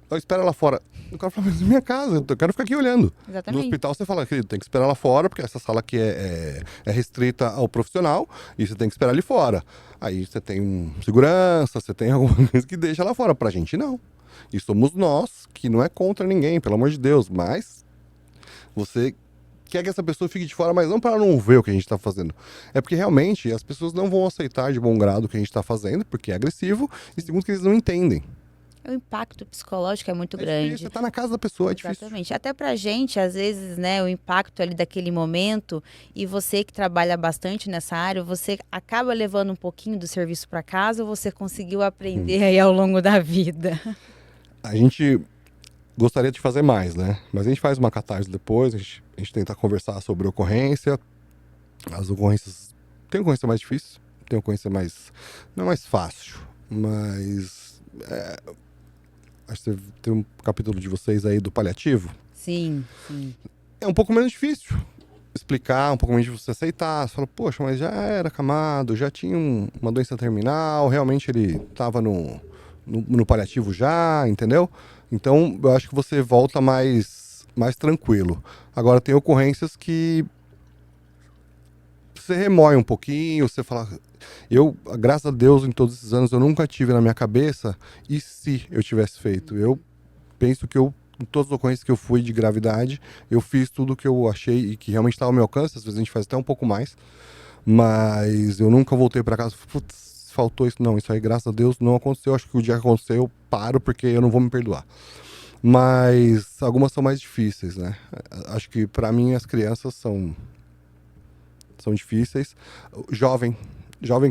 Eu espero lá fora. O cara fala, mas é minha casa, eu quero ficar aqui olhando.
Exatamente.
No hospital você fala, querido, tem que esperar lá fora, porque essa sala aqui é restrita ao profissional, e você tem que esperar ali fora. Aí você tem um segurança, você tem alguma coisa que deixa lá fora. Pra gente, não. E somos nós, que não é contra ninguém, pelo amor de Deus, mas você quer que essa pessoa fique de fora, mas não para não ver o que a gente está fazendo. É porque realmente as pessoas não vão aceitar de bom grado o que a gente está fazendo, porque é agressivo, e segundo que eles não entendem.
O impacto psicológico é muito
É
grande.
difícil, você tá na casa da pessoa, é difícil.
Exatamente. Até pra gente, às vezes, né, o impacto ali daquele momento, e você que trabalha bastante nessa área, você acaba levando um pouquinho do serviço para casa ou você conseguiu aprender aí ao longo da vida?
A gente gostaria de fazer mais, né? Mas a gente faz uma catarse depois, a gente tenta conversar sobre ocorrência. As ocorrências... Tem ocorrência mais difícil, tem ocorrência mais... Não é mais fácil, mas... Acho que tem um capítulo de vocês aí do paliativo.
Sim, sim.
É um pouco menos difícil explicar, um pouco menos difícil você aceitar. Você fala, poxa, mas já era acamado, já tinha uma doença terminal, realmente ele estava no paliativo já, entendeu? Então, eu acho que você volta mais tranquilo. Agora, tem ocorrências que você remoe um pouquinho, você fala... Eu, graças a Deus, em todos esses anos, eu nunca tive na minha cabeça e se eu tivesse feito. Eu penso que em todas as ocorrências que eu fui de gravidade, eu fiz tudo que eu achei e que realmente estava ao meu alcance. Às vezes a gente faz até um pouco mais, mas eu nunca voltei para casa. Putz, faltou isso. Não, isso aí, graças a Deus, não aconteceu. Acho que o dia que aconteceu, eu paro porque eu não vou me perdoar. Mas algumas são mais difíceis, né? Acho que para mim as crianças são difíceis. Jovem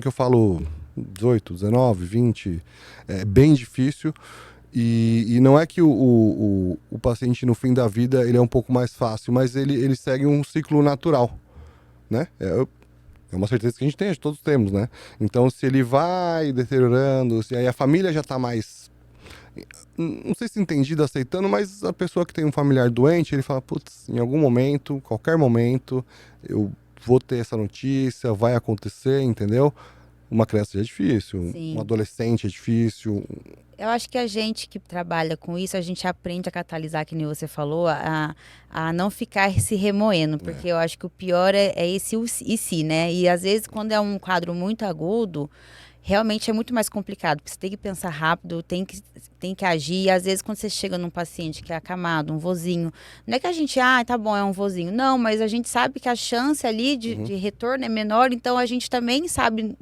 que eu falo 18, 19, 20, é bem difícil. E não é que o paciente no fim da vida ele é um pouco mais fácil, mas ele segue um ciclo natural, né? É uma certeza que a gente tem, todos temos, né? Então, se ele vai deteriorando, se aí a família já está mais... Não sei se entendido, aceitando, mas a pessoa que tem um familiar doente, ele fala, putz, em algum momento, qualquer momento, eu vou ter essa notícia, vai acontecer, entendeu? Uma criança já é difícil,
Sim.
um adolescente é difícil.
Eu acho que a gente que trabalha com isso, a gente aprende a catalisar, que nem você falou, a não ficar se remoendo, porque eu acho que o pior é esse e se, né? E às vezes quando é um quadro muito agudo, realmente é muito mais complicado, porque você tem que pensar rápido, tem que agir. E às vezes quando você chega num paciente que é acamado, um vozinho, não é que a gente, tá bom, é um vozinho. Não, mas a gente sabe que a chance ali de retorno é menor, então a gente também sabe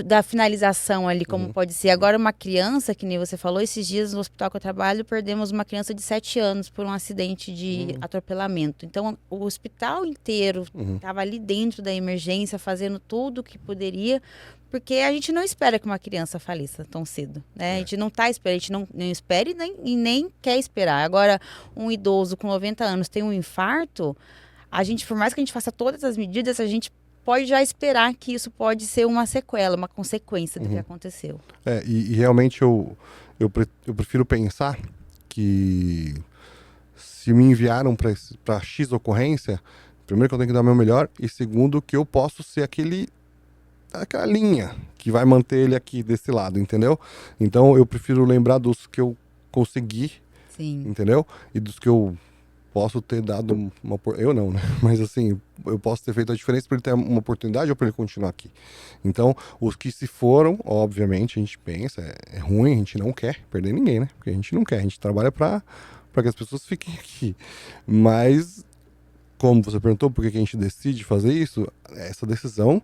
da finalização ali, como pode ser. Agora, uma criança, que nem você falou, esses dias no hospital que eu trabalho, perdemos uma criança de 7 anos por um acidente de atropelamento. Então, o hospital inteiro estava ali dentro da emergência, fazendo tudo o que poderia, porque a gente não espera que uma criança faleça tão cedo, né? A gente não está esperando, a gente não espera e nem quer esperar. Agora, um idoso com 90 anos tem um infarto, a gente, por mais que a gente faça todas as medidas, a gente pode já esperar que isso pode ser uma sequela, uma consequência do que aconteceu.
E realmente eu prefiro pensar que se me enviaram para X ocorrência, primeiro que eu tenho que dar o meu melhor, e segundo que eu posso ser aquele aquela linha que vai manter ele aqui desse lado, entendeu? Então eu prefiro lembrar dos que eu consegui,
Sim.
entendeu? E dos que eu posso ter dado eu não, né? Mas assim, eu posso ter feito a diferença para ele ter uma oportunidade ou para ele continuar aqui. Então, os que se foram, obviamente, a gente pensa, é ruim, a gente não quer perder ninguém, né? Porque a gente não quer, a gente trabalha para que as pessoas fiquem aqui. Mas, como você perguntou, por que a gente decide fazer isso? Essa decisão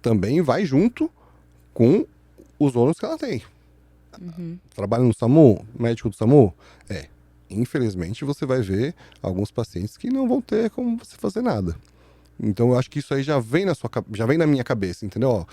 também vai junto com os ônus que ela tem. Trabalha no SAMU, médico do SAMU? Infelizmente você vai ver alguns pacientes que não vão ter como você fazer nada. Então eu acho que isso aí já vem na minha cabeça, entendeu? Ó,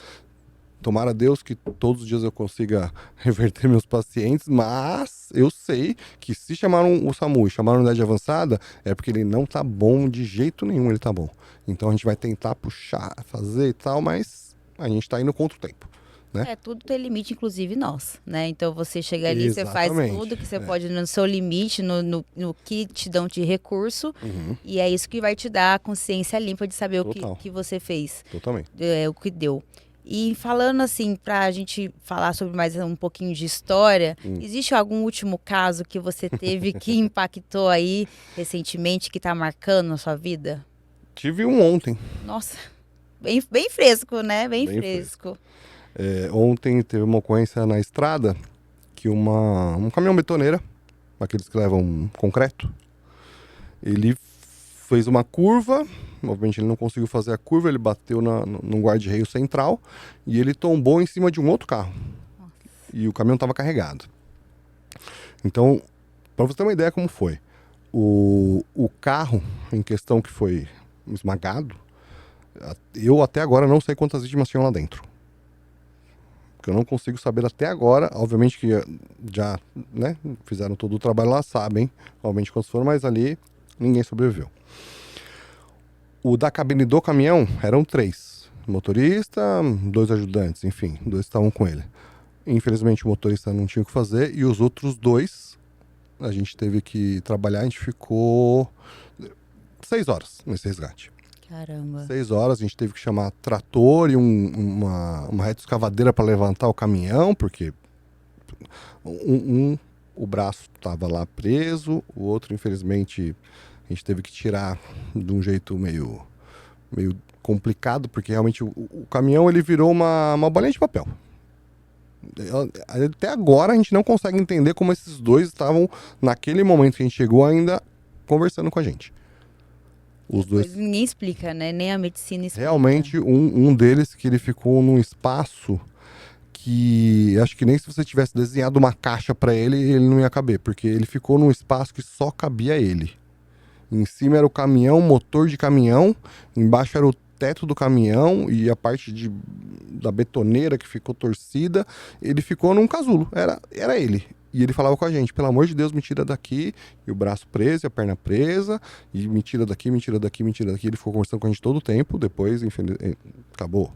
tomara a Deus que todos os dias eu consiga reverter meus pacientes, mas eu sei que se chamaram o SAMU e chamaram unidade avançada, é porque ele não tá bom de jeito nenhum, ele tá bom. Então a gente vai tentar puxar, fazer e tal, mas a gente tá indo contra o tempo. Né?
Tudo tem limite, inclusive nós, né? Então você chega ali, você faz tudo que você pode no seu limite, no que te dão de recurso, e é isso que vai te dar a consciência limpa de saber o que você fez.
Totalmente.
O que deu. E falando assim, pra gente falar sobre mais um pouquinho de história, existe algum último caso que você teve que impactou aí recentemente, que tá marcando a sua vida?
Tive um ontem.
Nossa, bem fresco, né? Bem fresco.
Ontem teve uma ocorrência na estrada que um caminhão betoneira, aqueles que levam concreto, ele fez uma curva, obviamente ele não conseguiu fazer a curva, ele bateu num guarda-reio central e ele tombou em cima de um outro carro. Nossa. E o caminhão estava carregado. Então, para você ter uma ideia como foi, o carro em questão que foi esmagado, eu até agora não sei quantas vítimas tinham lá dentro. Eu não consigo saber até agora, obviamente que já, né, fizeram todo o trabalho lá, sabem, obviamente quantos foram, mas ali ninguém sobreviveu. O da cabine do caminhão eram 3, motorista, 2 ajudantes, enfim, 2 estavam com ele. Infelizmente o motorista não tinha o que fazer e os outros 2, a gente teve que trabalhar, a gente ficou 6 horas nesse resgate.
Caramba.
6 horas, a gente teve que chamar trator e uma retroescavadeira para levantar o caminhão, porque o braço estava lá preso, o outro, infelizmente, a gente teve que tirar de um jeito meio complicado, porque realmente o caminhão ele virou uma bolinha de papel. Até agora a gente não consegue entender como esses 2 estavam, naquele momento que a gente chegou, ainda conversando com a gente. Os dois.
Ninguém explica, né? Nem a medicina explica.
Realmente, um deles que ele ficou num espaço que acho que nem se você tivesse desenhado uma caixa para ele não ia caber, porque ele ficou num espaço que só cabia ele. Em cima era o caminhão, motor de caminhão, embaixo era o teto do caminhão e a parte da betoneira que ficou torcida, ele ficou num casulo, era ele. E ele falava com a gente, pelo amor de Deus, me tira daqui, e o braço preso, e a perna presa, e me tira daqui, me tira daqui, me tira daqui. Ele ficou conversando com a gente todo o tempo, depois, enfim, acabou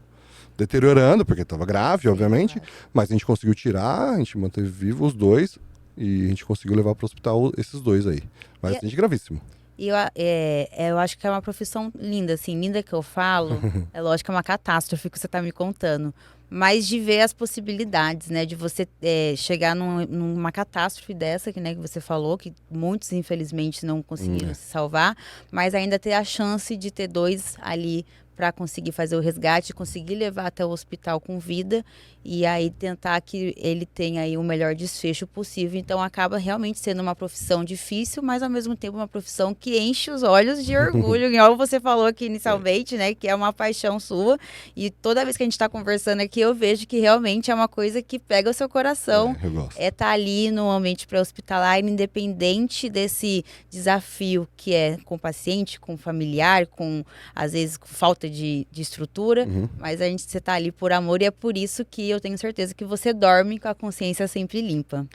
deteriorando, porque estava grave, obviamente, mas a gente conseguiu tirar, a gente manteve vivo os 2, e a gente conseguiu levar para o hospital esses 2 aí. Mas acidente gravíssimo.
E eu acho que é uma profissão linda, assim, linda que eu falo. É lógico que é uma catástrofe que você está me contando. Mas de ver as possibilidades, né? De você chegar numa catástrofe dessa, que, né, que você falou, que muitos, infelizmente, não conseguiram se salvar. Mas ainda ter a chance de ter 2 ali para conseguir fazer o resgate, conseguir levar até o hospital com vida e aí tentar que ele tenha aí o melhor desfecho possível. Então acaba realmente sendo uma profissão difícil, mas ao mesmo tempo uma profissão que enche os olhos de orgulho, igual você falou aqui inicialmente, né, que é uma paixão sua. E toda vez que a gente está conversando aqui, eu vejo que realmente é uma coisa que pega o seu coração.
Eu gosto.
Tá ali no ambiente pré-hospitalar, independente desse desafio que é com o paciente, com o familiar, com às vezes com falta de estrutura, mas você tá ali por amor e é por isso que eu tenho certeza que você dorme com a consciência sempre limpa.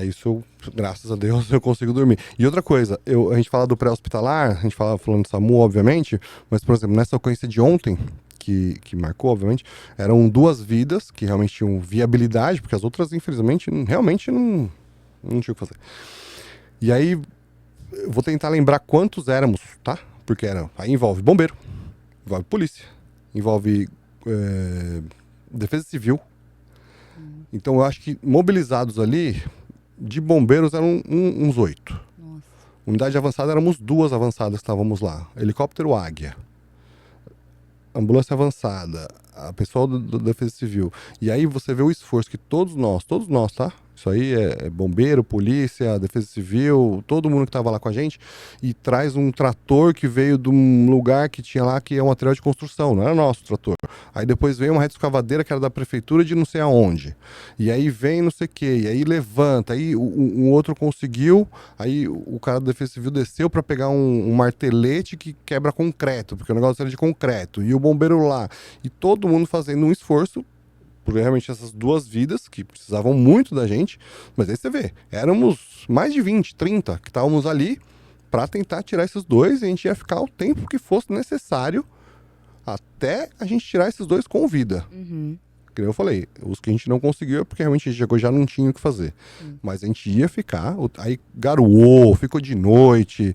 Isso, graças a Deus, eu consigo dormir. E outra coisa, a gente fala do pré-hospitalar, a gente falando de SAMU, obviamente, mas, por exemplo, nessa ocorrência de ontem, que marcou, obviamente, eram 2 vidas que realmente tinham viabilidade, porque as outras, infelizmente, realmente não tinha o que fazer. E aí, eu vou tentar lembrar quantos éramos, tá? Porque aí envolve bombeiro, envolve polícia, envolve Defesa Civil. Então eu acho que mobilizados ali, de bombeiros eram uns 8.
Nossa.
Unidade avançada, éramos 2 avançadas que estávamos lá. Helicóptero Águia. Ambulância avançada. A pessoal do Defesa Civil. E aí você vê o esforço que todos nós, tá? Isso aí é bombeiro, polícia, Defesa Civil, todo mundo que estava lá com a gente, e traz um trator que veio de um lugar que tinha lá que é um material de construção, não era nosso trator. Aí depois veio uma retroescavadeira que era da prefeitura de não sei aonde. E aí vem não sei o que, e aí levanta, aí um outro conseguiu, aí o cara da Defesa Civil desceu para pegar um martelete que quebra concreto, porque o negócio era de concreto, e o bombeiro lá, e todo mundo fazendo um esforço por realmente essas 2 vidas que precisavam muito da gente, mas aí você vê, éramos mais de 20, 30 que estávamos ali para tentar tirar esses 2 e a gente ia ficar o tempo que fosse necessário até a gente tirar esses 2 com vida. Que nem eu falei, os que a gente não conseguiu é porque realmente a gente chegou, já não tinha o que fazer. Mas a gente ia ficar, aí garoou, ficou de noite,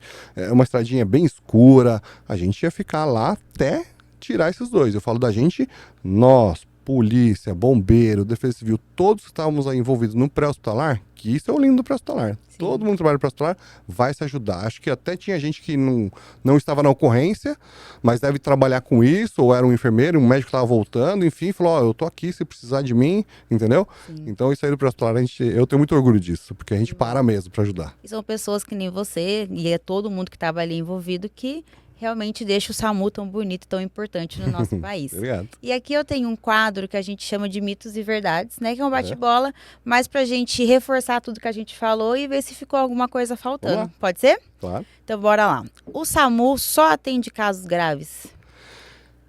uma estradinha bem escura, a gente ia ficar lá até tirar esses 2. Eu falo da gente, nós, polícia, bombeiro, defesa civil, todos que estávamos aí envolvidos no pré-hospitalar, que isso é o lindo do pré-hospitalar. Todo mundo que trabalha no pré-hospitalar vai se ajudar. Acho que até tinha gente que não estava na ocorrência, mas deve trabalhar com isso, ou era um enfermeiro, um médico estava voltando, enfim, falou, eu tô aqui se precisar de mim, entendeu? Sim. Então isso aí do pré-hospitalar, eu tenho muito orgulho disso, porque a gente para mesmo para ajudar.
E são pessoas que nem você, e é todo mundo que estava ali envolvido, que realmente deixa o SAMU tão bonito e tão importante no nosso país.
Obrigado.
E aqui eu tenho um quadro que a gente chama de mitos e verdades, né? Que é um bate-bola, mas pra gente reforçar tudo que a gente falou e ver se ficou alguma coisa faltando. Pode ser?
Claro.
Então bora lá. O SAMU só atende casos graves?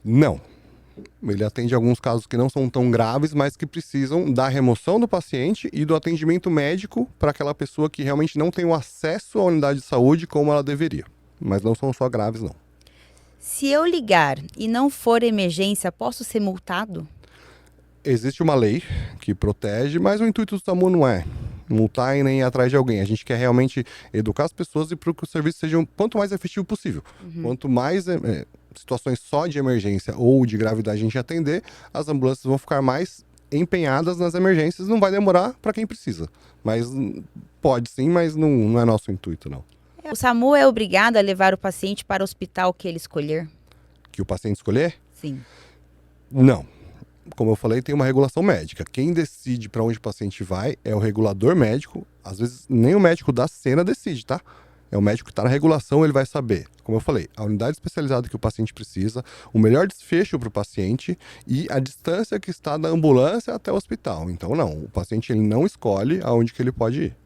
Não. Ele atende alguns casos que não são tão graves, mas que precisam da remoção do paciente e do atendimento médico para aquela pessoa que realmente não tem o acesso à unidade de saúde como ela deveria. Mas não são só graves, não.
Se eu ligar e não for emergência, posso ser multado?
Existe uma lei que protege, mas o intuito do SAMU não é multar e nem ir atrás de alguém. A gente quer realmente educar as pessoas e para que o serviço seja quanto mais efetivo possível. Quanto mais situações só de emergência ou de gravidade a gente atender, as ambulâncias vão ficar mais empenhadas nas emergências. Não vai demorar para quem precisa. Mas pode sim, mas não é nosso intuito, não.
O SAMU é obrigado a levar o paciente para o hospital que ele escolher?
Que o paciente escolher?
Sim.
Não. Como eu falei, tem uma regulação médica. Quem decide para onde o paciente vai é o regulador médico. Às vezes, nem o médico da cena decide, tá? É o médico que está na regulação, ele vai saber. Como eu falei, a unidade especializada que o paciente precisa, o melhor desfecho para o paciente e a distância que está da ambulância até o hospital. Então, não. O paciente ele não escolhe aonde que ele pode ir.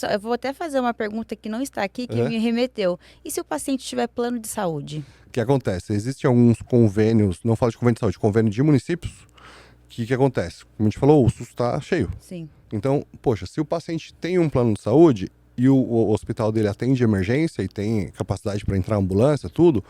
Eu vou até fazer uma pergunta que não está aqui, que me remeteu. E se o paciente tiver plano de saúde?
O que acontece? Existem alguns convênios, não falo de convênio de saúde, convênio de municípios. O que acontece? Como a gente falou, o SUS está cheio.
Sim.
Então, poxa, se o paciente tem um plano de saúde e o hospital dele atende emergência e tem capacidade para entrar ambulância, tudo,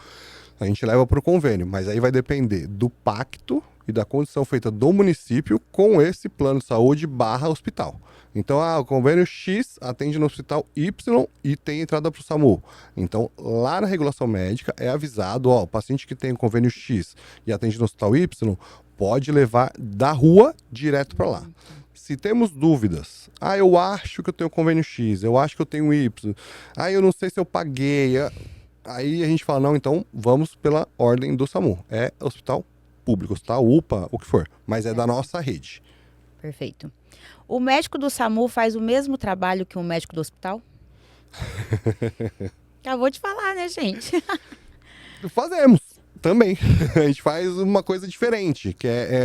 a gente leva para o convênio. Mas aí vai depender do pacto e da condição feita do município com esse plano de saúde / hospital. Então, o convênio X atende no hospital Y e tem entrada para o SAMU. Então, lá na regulação médica é avisado, o paciente que tem o convênio X e atende no hospital Y pode levar da rua direto para lá. Se temos dúvidas, eu acho que eu tenho convênio X, eu acho que eu tenho Y, eu não sei se eu paguei, aí a gente fala, não, então vamos pela ordem do SAMU. É hospital público, hospital, UPA, o que for, mas é da nossa rede.
Perfeito. O médico do SAMU faz o mesmo trabalho que um médico do hospital? Acabou de falar, né, gente?
Fazemos também. A gente faz uma coisa diferente, que é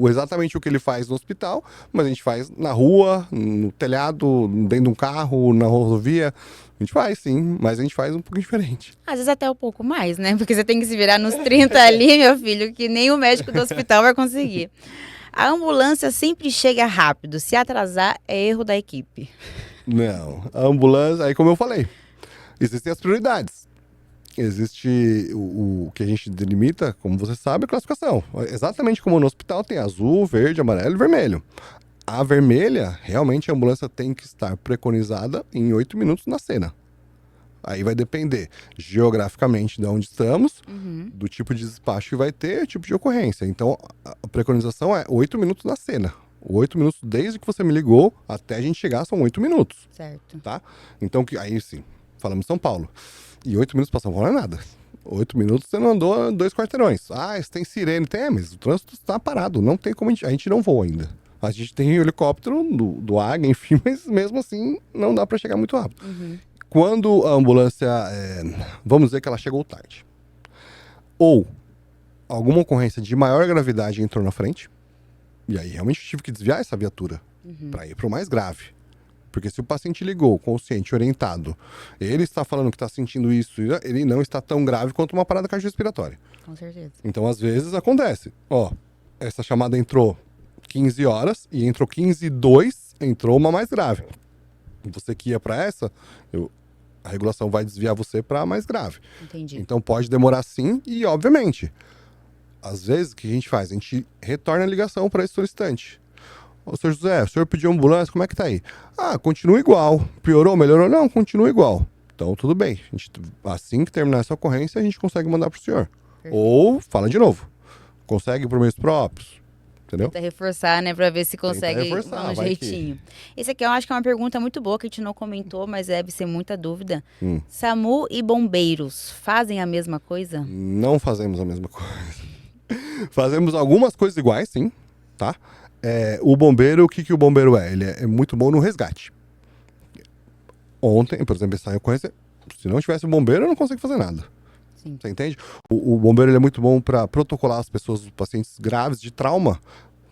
exatamente o que ele faz no hospital, mas a gente faz na rua, no telhado, dentro de um carro, na rodovia. A gente faz, sim, mas a gente faz um pouco diferente.
Às vezes até um pouco mais, né? Porque você tem que se virar nos 30 ali, meu filho, que nem o médico do hospital vai conseguir. A ambulância sempre chega rápido. Se atrasar, é erro da equipe.
Não, a ambulância, aí como eu falei, existem as prioridades. Existe o que a gente delimita, como você sabe, a classificação. Exatamente como no hospital tem azul, verde, amarelo e vermelho. A vermelha, realmente a ambulância tem que estar preconizada em 8 minutos na cena. Aí vai depender geograficamente de onde estamos, do tipo de despacho que vai ter, o tipo de ocorrência. Então, a preconização é 8 minutos na cena. 8 minutos desde que você me ligou até a gente chegar são 8 minutos.
Certo.
Tá? Então, aí sim, falamos de São Paulo. E 8 minutos para São Paulo não é nada. 8 minutos você não andou 2 quarteirões. Ah, você tem sirene, tem, mas o trânsito está parado. Não tem como a gente não voa ainda. A gente tem helicóptero do Águia, enfim, mas mesmo assim não dá para chegar muito rápido. Quando a ambulância, vamos dizer que ela chegou tarde, ou alguma ocorrência de maior gravidade entrou na frente, e aí realmente tive que desviar essa viatura para ir para o mais grave. Porque se o paciente ligou, consciente, orientado, ele está falando que está sentindo isso, ele não está tão grave quanto uma parada cardiorrespiratória.
Com certeza.
Então, às vezes, acontece. Essa chamada entrou 15 horas e entrou 15h02, entrou uma mais grave. Você que ia para essa, a regulação vai desviar você para mais grave.
Entendi.
Então pode demorar sim e, obviamente, às vezes o que a gente faz? A gente retorna a ligação para esse solicitante. Ô, senhor José, o senhor pediu ambulância, como é que tá aí? Ah, continua igual. Piorou, melhorou? Não, continua igual. Então tudo bem. Assim que terminar essa ocorrência, a gente consegue mandar pro senhor. Perfeito. Ou fala de novo. Consegue por meios próprios. Entendeu?
Tenta reforçar, né, pra ver se consegue um jeitinho. Esse aqui eu acho que é uma pergunta muito boa, que a gente não comentou, mas deve ser muita dúvida. SAMU e bombeiros fazem a mesma coisa?
Não fazemos a mesma coisa. Fazemos algumas coisas iguais, sim, tá? O bombeiro, o que o bombeiro é? Ele é muito bom no resgate. Ontem, por exemplo, essa ocorrência, se não tivesse um bombeiro, eu não consigo fazer nada. Sim. Você entende? O bombeiro ele é muito bom para protocolar as pessoas, os pacientes graves de trauma,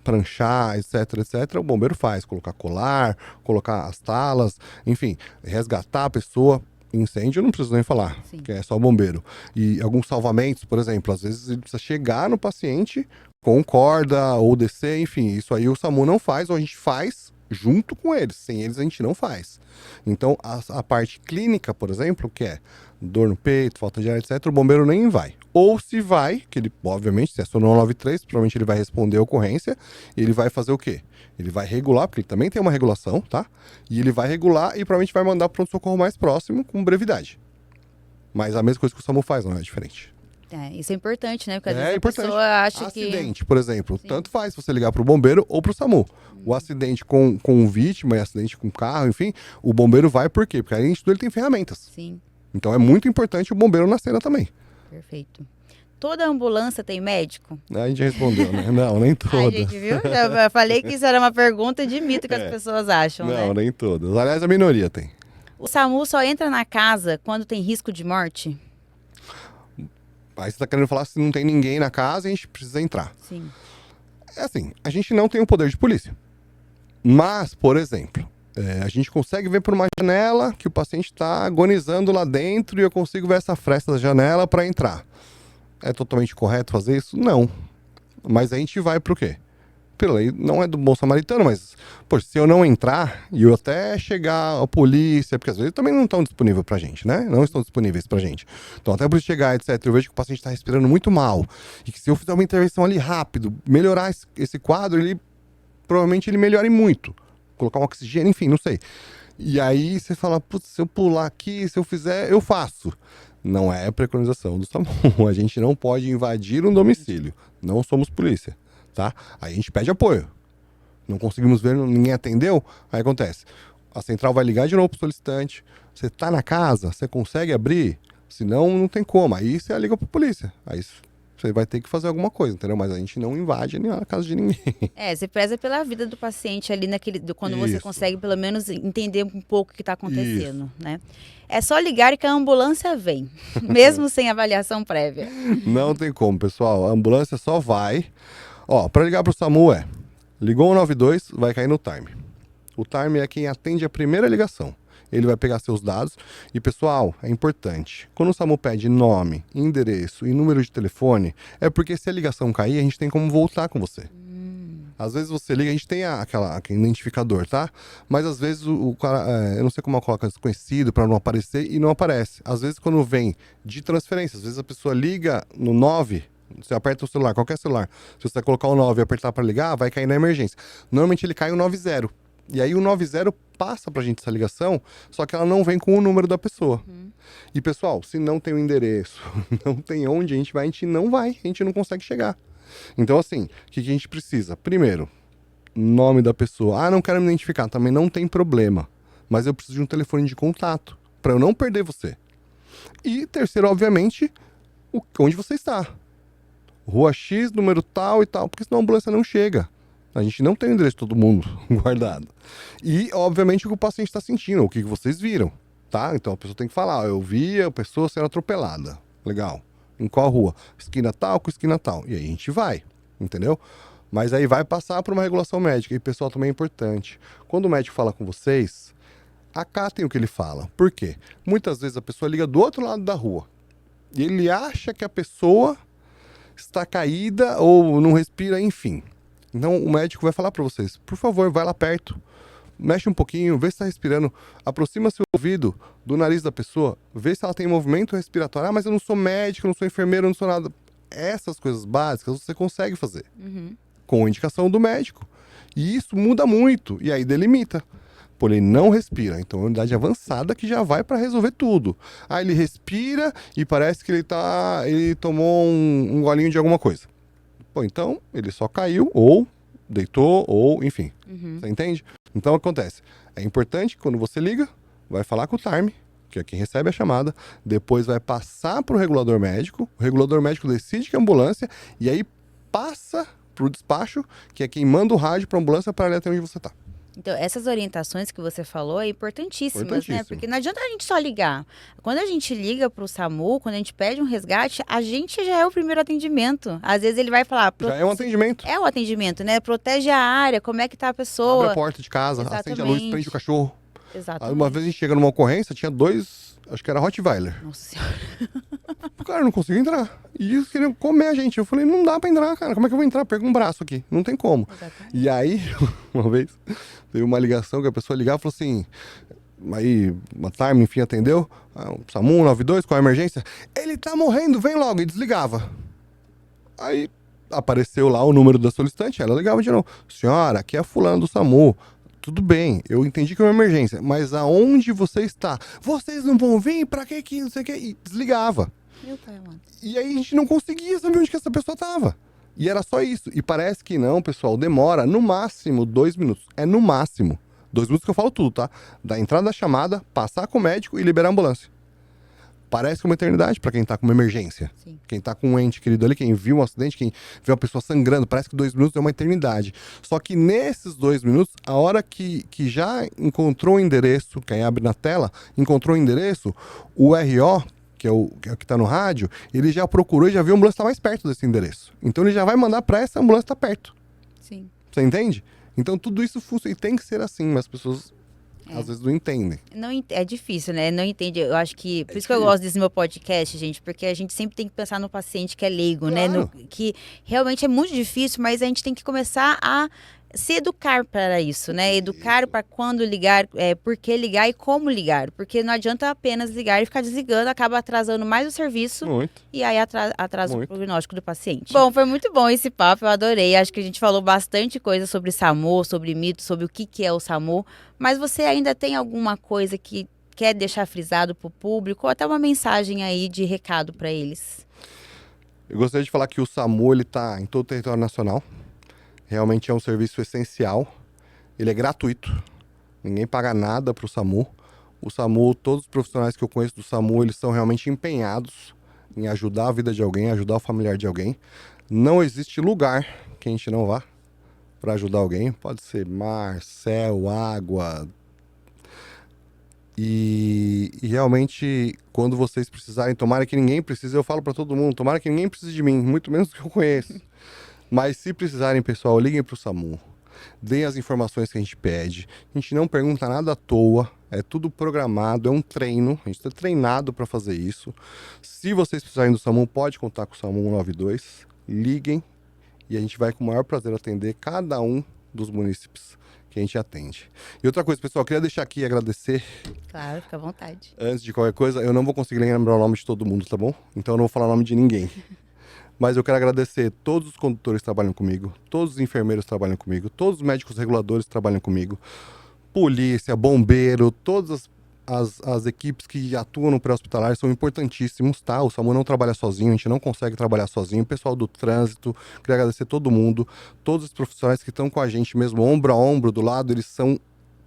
pranchar, etc, etc. O bombeiro faz, colocar colar, colocar as talas, enfim, resgatar a pessoa. Incêndio eu não preciso nem falar, que é só o bombeiro. E alguns salvamentos, por exemplo, às vezes ele precisa chegar no paciente com corda ou descer, enfim, isso aí o SAMU não faz, ou a gente faz junto com eles, sem eles a gente não faz. Então a parte clínica, por exemplo, que é dor no peito, falta de ar, etc, o bombeiro nem vai. Ou se vai, que ele, obviamente, se é sonoro 93, provavelmente ele vai responder a ocorrência, e ele vai fazer o quê? Ele vai regular, porque ele também tem uma regulação, tá? E ele vai regular e provavelmente vai mandar para o pronto-socorro mais próximo com brevidade. Mas a mesma coisa que o SAMU faz, não é diferente.
Isso é importante, né? Porque às vezes a pessoa acha
acidente, por exemplo, tanto faz você ligar para o bombeiro ou para o SAMU. O acidente com vítima e acidente com carro, enfim, o bombeiro vai por quê? Porque além de tudo ele tem ferramentas.
Sim.
Então é muito importante o bombeiro na cena também.
Perfeito. Toda ambulância tem médico?
A gente respondeu, né? Não, nem toda.
A gente viu? Já falei que isso era uma pergunta de mito que as pessoas acham, né?
Não, nem todas. Aliás, a minoria tem.
O SAMU só entra na casa quando tem risco de morte?
Aí você tá querendo falar se não tem ninguém na casa e a gente precisa entrar.
Sim.
É assim, a gente não tem o poder de polícia. Mas, por exemplo, a gente consegue ver por uma janela que o paciente está agonizando lá dentro e eu consigo ver essa fresta da janela para entrar. É totalmente correto fazer isso? Não. Mas a gente vai pro quê? Pela lei, não é do bom samaritano, mas, poxa, se eu não entrar e eu até chegar a polícia, porque às vezes também não estão disponíveis pra gente, né? Não estão disponíveis pra gente. Então, até por chegar, etc., eu vejo que o paciente está respirando muito mal. E que se eu fizer uma intervenção ali rápido, melhorar esse quadro, provavelmente ele melhore muito. Colocar um oxigênio, enfim, não sei. E aí você fala, putz, se eu pular aqui, se eu fizer, eu faço. Não é preconização do SAMU. A gente não pode invadir um domicílio. Não somos polícia, tá? Aí a gente pede apoio. Não conseguimos ver, ninguém atendeu, aí acontece. A central vai ligar de novo pro solicitante. Você tá na casa, você consegue abrir? Senão, não tem como. Aí você liga pra polícia. Aí você vai ter que fazer alguma coisa, entendeu? Mas a gente não invade a casa de ninguém.
Você preza pela vida do paciente ali quando você consegue pelo menos entender um pouco o que está acontecendo, né? É só ligar que a ambulância vem, mesmo sem avaliação prévia.
Não tem como, pessoal. A ambulância só vai. Para ligar pro SAMU ligou o 92, vai cair no time. O time é quem atende a primeira ligação. Ele vai pegar seus dados e, pessoal, é importante. Quando o SAMU pede nome, endereço e número de telefone, é porque se a ligação cair, a gente tem como voltar com você. Às vezes você liga, a gente tem aquele identificador, tá? Mas às vezes o cara, eu não sei como coloca desconhecido para não aparecer e não aparece. Às vezes quando vem de transferência, às vezes a pessoa liga no 9, você aperta o celular, qualquer celular. Se você colocar o 9 e apertar para ligar, vai cair na emergência. Normalmente ele cai o 90. E aí o 90 passa pra gente essa ligação, só que ela não vem com o número da pessoa. E pessoal, se não tem o endereço, não tem onde a gente não vai, a gente não consegue chegar. Então assim, o que a gente precisa? Primeiro, nome da pessoa. Ah, não quero me identificar, também não tem problema. Mas eu preciso de um telefone de contato, para eu não perder você. E terceiro, obviamente, onde você está. Rua X, número tal e tal, porque senão a ambulância não chega. A gente não tem o endereço de todo mundo guardado. E, obviamente, o que o paciente está sentindo, o que vocês viram, tá? Então a pessoa tem que falar, eu vi a pessoa sendo atropelada. Legal. Em qual rua? Esquina tal com esquina tal. E aí a gente vai, entendeu? Mas aí vai passar por uma regulação médica. E, pessoal, também é importante. Quando o médico fala com vocês, acatem o que ele fala. Por quê? Muitas vezes a pessoa liga do outro lado da rua. E ele acha que a pessoa está caída ou não respira, enfim. Então o médico vai falar para vocês, por favor, vai lá perto, mexe um pouquinho, vê se está respirando, aproxima seu ouvido do nariz da pessoa, vê se ela tem movimento respiratório. Ah, mas eu não sou médico, eu não sou enfermeiro, eu não sou nada. Essas coisas básicas você consegue fazer com a indicação do médico. E isso muda muito, e aí delimita. Pô, ele não respira, então é uma unidade avançada que já vai para resolver tudo. Ah, ele respira e parece que ele tomou um golinho de alguma coisa. Pô, então ele só caiu, ou deitou, ou enfim. Você entende? Então acontece. É importante que quando você liga, vai falar com o TARM, que é quem recebe a chamada, depois vai passar para o regulador médico decide que é ambulância, e aí passa para o despacho, que é quem manda o rádio para a ambulância para ir até onde você está.
Então, essas orientações que você falou é importantíssimas, né?
Importantíssimo.
Porque não adianta a gente só ligar. Quando a gente liga para o SAMU, quando a gente pede um resgate, a gente já é o primeiro atendimento. Às vezes ele vai falar...
Já é um atendimento.
É o atendimento, né? Protege a área, como é que tá a pessoa.
Abre a porta de casa, acende a luz, prende o cachorro.
Exatamente.
Uma vez a gente chega numa ocorrência, tinha 2, acho que era Rottweiler.
Nossa Senhora.
O cara não conseguiu entrar. E eles queriam comer a gente. Eu falei, não dá pra entrar, cara. Como é que eu vou entrar? Pega um braço aqui. Não tem como.
Exatamente.
E aí, uma vez, teve uma ligação que a pessoa ligava e falou assim... Aí, uma TARM, enfim, atendeu. SAMU 92, qual a emergência? Ele tá morrendo, vem logo. E desligava. Aí, apareceu lá o número da solicitante. Ela ligava de novo. Senhora, aqui é fulano do SAMU. Tudo bem, eu entendi que é uma emergência. Mas aonde você está? Vocês não vão vir? Pra que não sei o que? E desligava.
Meu pai, mano.
E aí a gente não conseguia saber onde que essa pessoa tava. E era só isso. E parece que não, pessoal, demora no máximo 2 minutos. É no máximo. 2 minutos que eu falo tudo, tá? Da entrada da chamada, passar com o médico e liberar a ambulância. Parece que é uma eternidade pra quem tá com uma emergência.
Sim.
Quem tá com um ente querido ali, quem viu um acidente, quem viu uma pessoa sangrando, parece que 2 minutos é uma eternidade. Só que nesses 2 minutos, a hora que já encontrou o endereço, quem abre na tela, encontrou o endereço, o RO, que é o que tá no rádio, ele já procurou e já viu a ambulância tá mais perto desse endereço. Então ele já vai mandar pra essa ambulância tá perto.
Sim.
Você entende? Então tudo isso funciona e tem que ser assim, mas as pessoas às vezes não entendem.
É difícil, né? Não entende. Eu acho que... Por isso que eu gosto desse meu podcast, gente. Porque a gente sempre tem que pensar no paciente que é leigo, né? Que realmente é muito difícil, mas a gente tem que começar a se educar para isso, né? Educar para quando ligar, por que ligar e como ligar. Porque não adianta apenas ligar e ficar desligando, acaba atrasando mais o serviço.
Muito.
E aí atrasa o prognóstico do paciente. Bom, foi muito bom esse papo, eu adorei. Acho que a gente falou bastante coisa sobre SAMU, sobre mitos, sobre o que é o SAMU. Mas você ainda tem alguma coisa que quer deixar frisado para o público? Ou até uma mensagem aí de recado para eles?
Eu gostaria de falar que o SAMU ele tá em todo o território nacional. Realmente é um serviço essencial. Ele é gratuito. Ninguém paga nada para o SAMU. O SAMU, todos os profissionais que eu conheço do SAMU, eles são realmente empenhados em ajudar a vida de alguém, ajudar o familiar de alguém. Não existe lugar que a gente não vá para ajudar alguém. Pode ser mar, céu, água. E realmente, quando vocês precisarem, tomara que ninguém precise, eu falo para todo mundo, tomara que ninguém precise de mim, muito menos do que eu conheço. Mas se precisarem, pessoal, liguem para o SAMU. Deem as informações que a gente pede. A gente não pergunta nada à toa. É tudo programado, é um treino. A gente está treinado para fazer isso. Se vocês precisarem do SAMU, pode contar com o SAMU 192. Liguem e a gente vai com o maior prazer atender cada um dos munícipes que a gente atende. E outra coisa, pessoal, eu queria deixar aqui e agradecer.
Claro, fica à vontade.
Antes de qualquer coisa, eu não vou conseguir lembrar o nome de todo mundo, tá bom? Então eu não vou falar o nome de ninguém. Mas eu quero agradecer todos os condutores que trabalham comigo, todos os enfermeiros que trabalham comigo, todos os médicos reguladores que trabalham comigo, polícia, bombeiro, todas as equipes que atuam no pré-hospitalar são importantíssimos, tá? O SAMU não trabalha sozinho, a gente não consegue trabalhar sozinho. O pessoal do trânsito, queria agradecer todo mundo, todos os profissionais que estão com a gente mesmo, ombro a ombro, do lado, eles são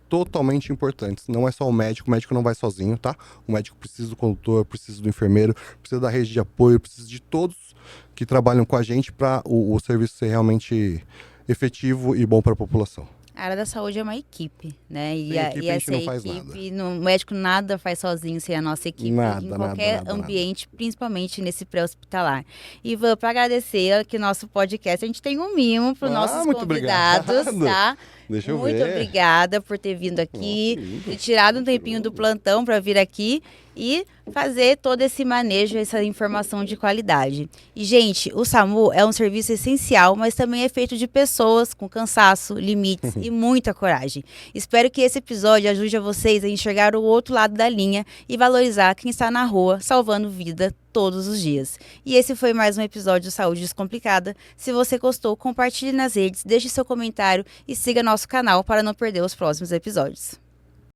totalmente importantes. Não é só o médico não vai sozinho, tá? O médico precisa do condutor, precisa do enfermeiro, precisa da rede de apoio, precisa de todos que trabalham com a gente para o serviço ser realmente efetivo e bom para a população.
A área da saúde é uma equipe, né?
Sem equipe, a gente não faz nada.
O médico nada faz sozinho sem a nossa equipe, em qualquer ambiente, principalmente nesse pré-hospitalar. E para agradecer aqui nosso podcast, a gente tem um mimo para os nossos convidados, tá?
Deixa eu
Muito
ver.
obrigada por ter vindo aqui, ter tirado um tempinho do plantão para vir aqui e fazer todo esse manejo, essa informação de qualidade. E, gente, o SAMU é um serviço essencial, mas também é feito de pessoas com cansaço, limites e muita coragem. Espero que esse episódio ajude a vocês a enxergar o outro lado da linha e valorizar quem está na rua salvando vida todos os dias. E esse foi mais um episódio do Saúde Descomplicada. Se você gostou, compartilhe nas redes, deixe seu comentário e siga nosso canal para não perder os próximos episódios.